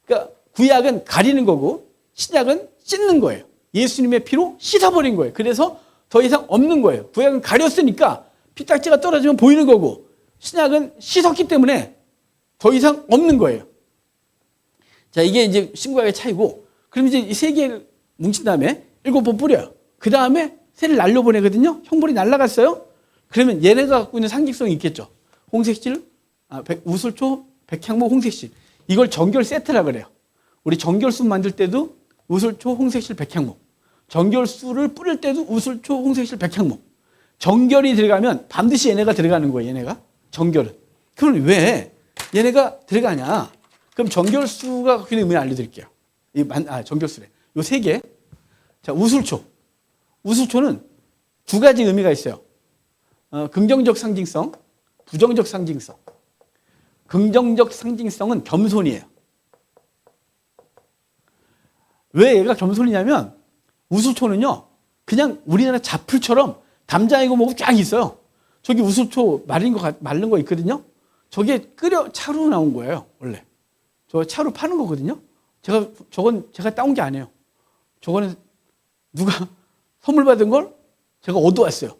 그러니까 구약은 가리는 거고 신약은 씻는 거예요. 예수님의 피로 씻어버린 거예요. 그래서 더 이상 없는 거예요. 구약은 가렸으니까 피딱지가 떨어지면 보이는 거고, 신약은 씻었기 때문에 더 이상 없는 거예요. 자, 이게 이제 신구약의 차이고, 그럼 이제 이 세 개를 뭉친 다음에 7번 뿌려요. 그 다음에 새를 날려보내거든요. 형벌이 날아갔어요. 그러면 얘네가 갖고 있는 상징성이 있겠죠. 홍색실, 우슬초, 백향목, 홍색실. 이걸 정결 세트라 그래요. 우리 정결수 만들 때도 우슬초, 홍색실, 백향목. 정결수를 뿌릴 때도 우슬초, 홍색실, 백향목. 정결이 들어가면 반드시 얘네가 들어가는 거예요. 얘네가 정결은. 그럼 왜 얘네가 들어가냐? 그럼 정결수가 갖고 있는 의미 알려드릴게요. 정결수래. 요 세 개. 자, 우슬초. 우슬초는 두 가지 의미가 있어요. 긍정적 상징성, 부정적 상징성. 긍정적 상징성은 겸손이에요. 왜 얘가 겸손이냐면 우슬초는요, 그냥 우리나라 자풀처럼 담장이고 뭐고 쫙 있어요. 저기 우슬초 마른 거 있거든요. 저게 끓여 차로 나온 거예요, 원래. 저 차로 파는 거거든요. 저건 제가 따온 게 아니에요. 저거는 누가 선물 받은 걸 제가 얻어왔어요.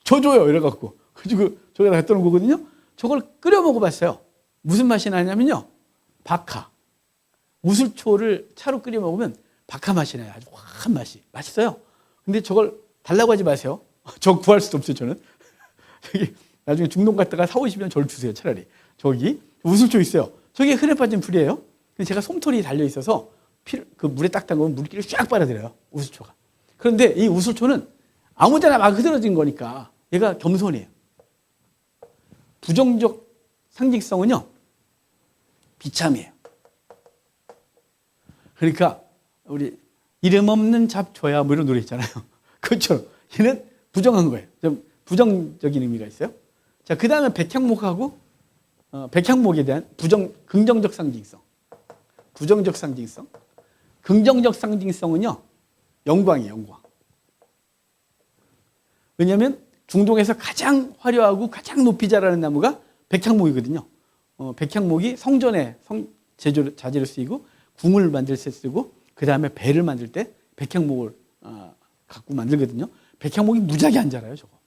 줘줘요, 이래갖고. 그리고 저기다 갖다 놓은 거거든요. 저걸 끓여 먹어봤어요. 무슨 맛이 나냐면요, 박하. 우슬초를 차로 끓여 먹으면 박하 맛이 나요. 아주 확한 맛이. 맛있어요. 근데 저걸 달라고 하지 마세요. 저 구할 수도 없어요, 저는. 저기 나중에 중동 갔다가 사오시면 저를 주세요, 차라리. 저기 우슬초 있어요. 저게 흔해 빠진 풀이에요. 근데 제가 솜털이 달려 있어서 그 물에 딱 담그면 물기를 쫙 빨아들여요, 우슬초가. 그런데 이 우슬초는 아무데나 막 흐드러진 거니까 얘가 겸손해요. 부정적 상징성은요, 비참이에요. 그러니까 우리 이름 없는 잡초야 뭐 이런 노래 있잖아요. 그것처럼 얘는 부정한 거예요. 좀 부정적인 의미가 있어요. 자, 그 다음에 백향목하고 백향목에 대한 긍정적 상징성. 부정적 상징성. 긍정적 상징성은요, 영광이에요, 영광. 왜냐하면 중동에서 가장 화려하고 가장 높이 자라는 나무가 백향목이거든요. 백향목이 성전에 자재로 쓰이고 궁을 만들 때 쓰고 그 다음에 배를 만들 때 백향목을 갖고 만들거든요. 백향목이 무지하게 안 자라요, 저거.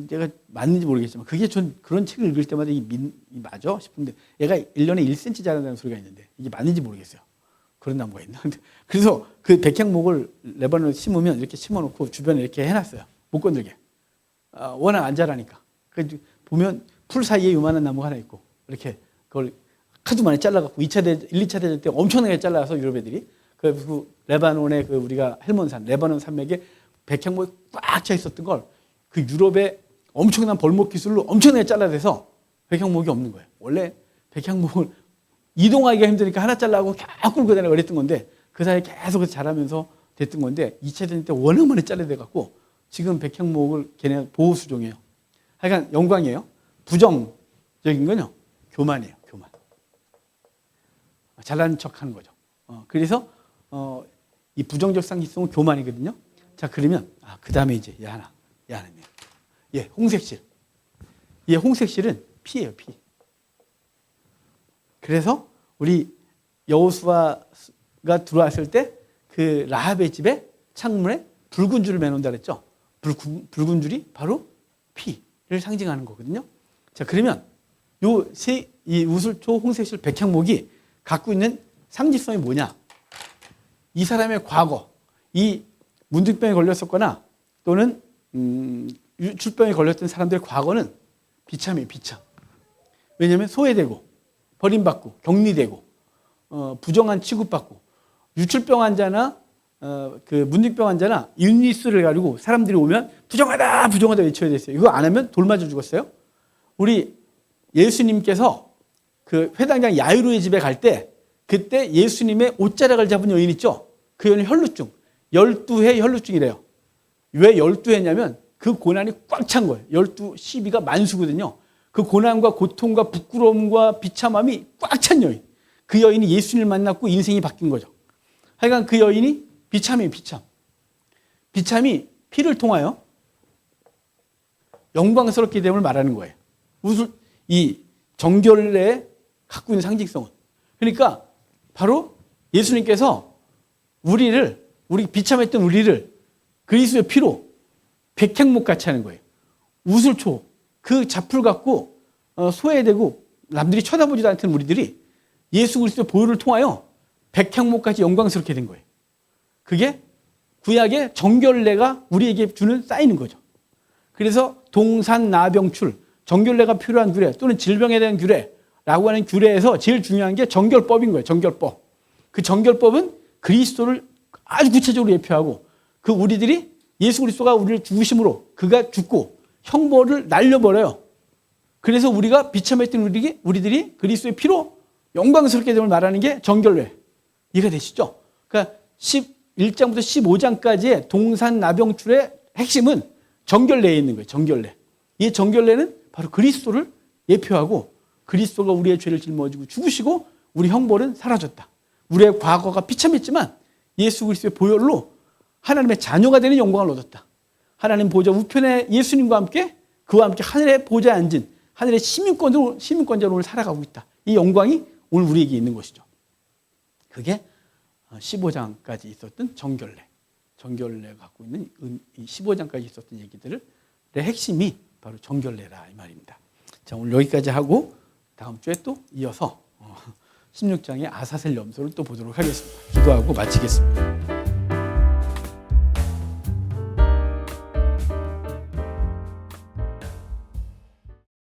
제가 맞는지 모르겠지만 그게 전 그런 책을 읽을 때마다 이 맞아 싶은데 얘가 1년에 1cm 자란다는 소리가 있는데 이게 맞는지 모르겠어요. 그런 나무가 있나? 그래서 그 백향목을 레바논에 심으면 이렇게 심어놓고 주변에 이렇게 해놨어요. 못 건들게. 워낙 안 자라니까. 그래서 보면 풀 사이에 요만한 나무가 하나 있고 이렇게 그걸 하도 많이 잘라갖고 1, 2차 대전 때 엄청나게 잘라서 유럽 애들이 그 레바논의 그 우리가 헬몬산, 레바논 산맥에 백향목이 꽉 차 있었던 걸 그 유럽의 엄청난 벌목 기술로 엄청나게 잘라내서 백향목이 없는 거예요. 원래 백향목을 이동하기가 힘드니까 하나 잘라고 쫙 끌고 다니고 그랬던 건데 그 사이에 계속 자라면서 됐던 건데 2차 대전 때 워낙 많이 잘라내갖고 지금 백향목을 걔네 보호 수종이에요. 하여간 영광이에요. 부정적인 건요, 교만이에요, 교만. 잘난 척 하는 거죠. 그래서 이 부정적 상징성은 교만이거든요. 자, 그러면 그 다음에 이제 얘 하나입니다. 홍색실. 홍색실은 피예요, 피. 그래서 우리 여호수아가 들어왔을 때 그 라합의 집에 창문에 붉은 줄을 매놓는다 그랬죠. 붉은 줄이 바로 피를 상징하는 거거든요. 자, 그러면 이 우슬초, 홍색실, 백향목이 갖고 있는 상징성이 뭐냐? 이 사람의 과거, 이 문둥병에 걸렸었거나 또는 유출병에 걸렸던 사람들의 과거는 비참이에요, 비참. 왜냐하면 소외되고 버림받고 격리되고 부정한 취급받고 유출병 환자나 그 문둥병 환자나 일리수를 가지고 사람들이 오면 부정하다 부정하다 외쳐야 됐어요. 이거 안 하면 돌 맞아 죽었어요. 우리 예수님께서 그 회당장 야이로의 집에 갈 때 그때 예수님의 옷자락을 잡은 여인 있죠. 그 여인은 혈루증, 12회 혈루증이래요. 왜 12 했냐면 그 고난이 꽉 찬 거예요. 12, 12가 만수거든요. 그 고난과 고통과 부끄러움과 비참함이 꽉 찬 여인. 그 여인이 예수님을 만났고 인생이 바뀐 거죠. 하여간 그 여인이 비참이에요, 비참. 비참이 피를 통하여 영광스럽게 됨을 말하는 거예요. 이 정결례에 갖고 있는 상징성은. 그러니까 바로 예수님께서 우리 비참했던 우리를 그리스도의 피로 백향목같이 하는 거예요. 우슬초, 그 잡풀 갖고 소외되고 남들이 쳐다보지도 않던 우리들이 예수 그리스도의 보혈을 통하여 백향목같이 영광스럽게 된 거예요. 그게 구약의 정결례가 우리에게 주는 사인인 거죠. 그래서 동산나병출, 정결례가 필요한 규례 또는 질병에 대한 규례라고 하는 규례에서 제일 중요한 게 정결법인 거예요. 정결법. 그 정결법은 그리스도를 아주 구체적으로 예표하고 그 우리들이 예수 그리스도가 우리를 죽으심으로 그가 죽고 형벌을 날려버려요. 그래서 우리가 비참했던 우리들이 그리스도의 피로 영광스럽게 됨을 말하는 게 정결례. 이해가 되시죠? 그러니까 11장부터 15장까지의 동산나병출의 핵심은 정결례에 있는 거예요. 정결례. 이 정결례는 바로 그리스도를 예표하고 그리스도가 우리의 죄를 짊어지고 죽으시고 우리 형벌은 사라졌다. 우리의 과거가 비참했지만 예수 그리스도의 보혈로 하나님의 자녀가 되는 영광을 얻었다. 하나님 보좌 우편에 예수님과 함께 그와 함께 하늘의 보좌에 앉은 하늘의 시민권자로 오늘 살아가고 있다. 이 영광이 오늘 우리에게 있는 것이죠. 그게 15장까지 있었던 정결례. 정결례가 갖고 있는 이 15장까지 있었던 얘기들의 핵심이 바로 정결례라 이 말입니다. 자, 오늘 여기까지 하고 다음 주에 또 이어서 16장의 아사셀 염소를 또 보도록 하겠습니다. 기도하고 마치겠습니다.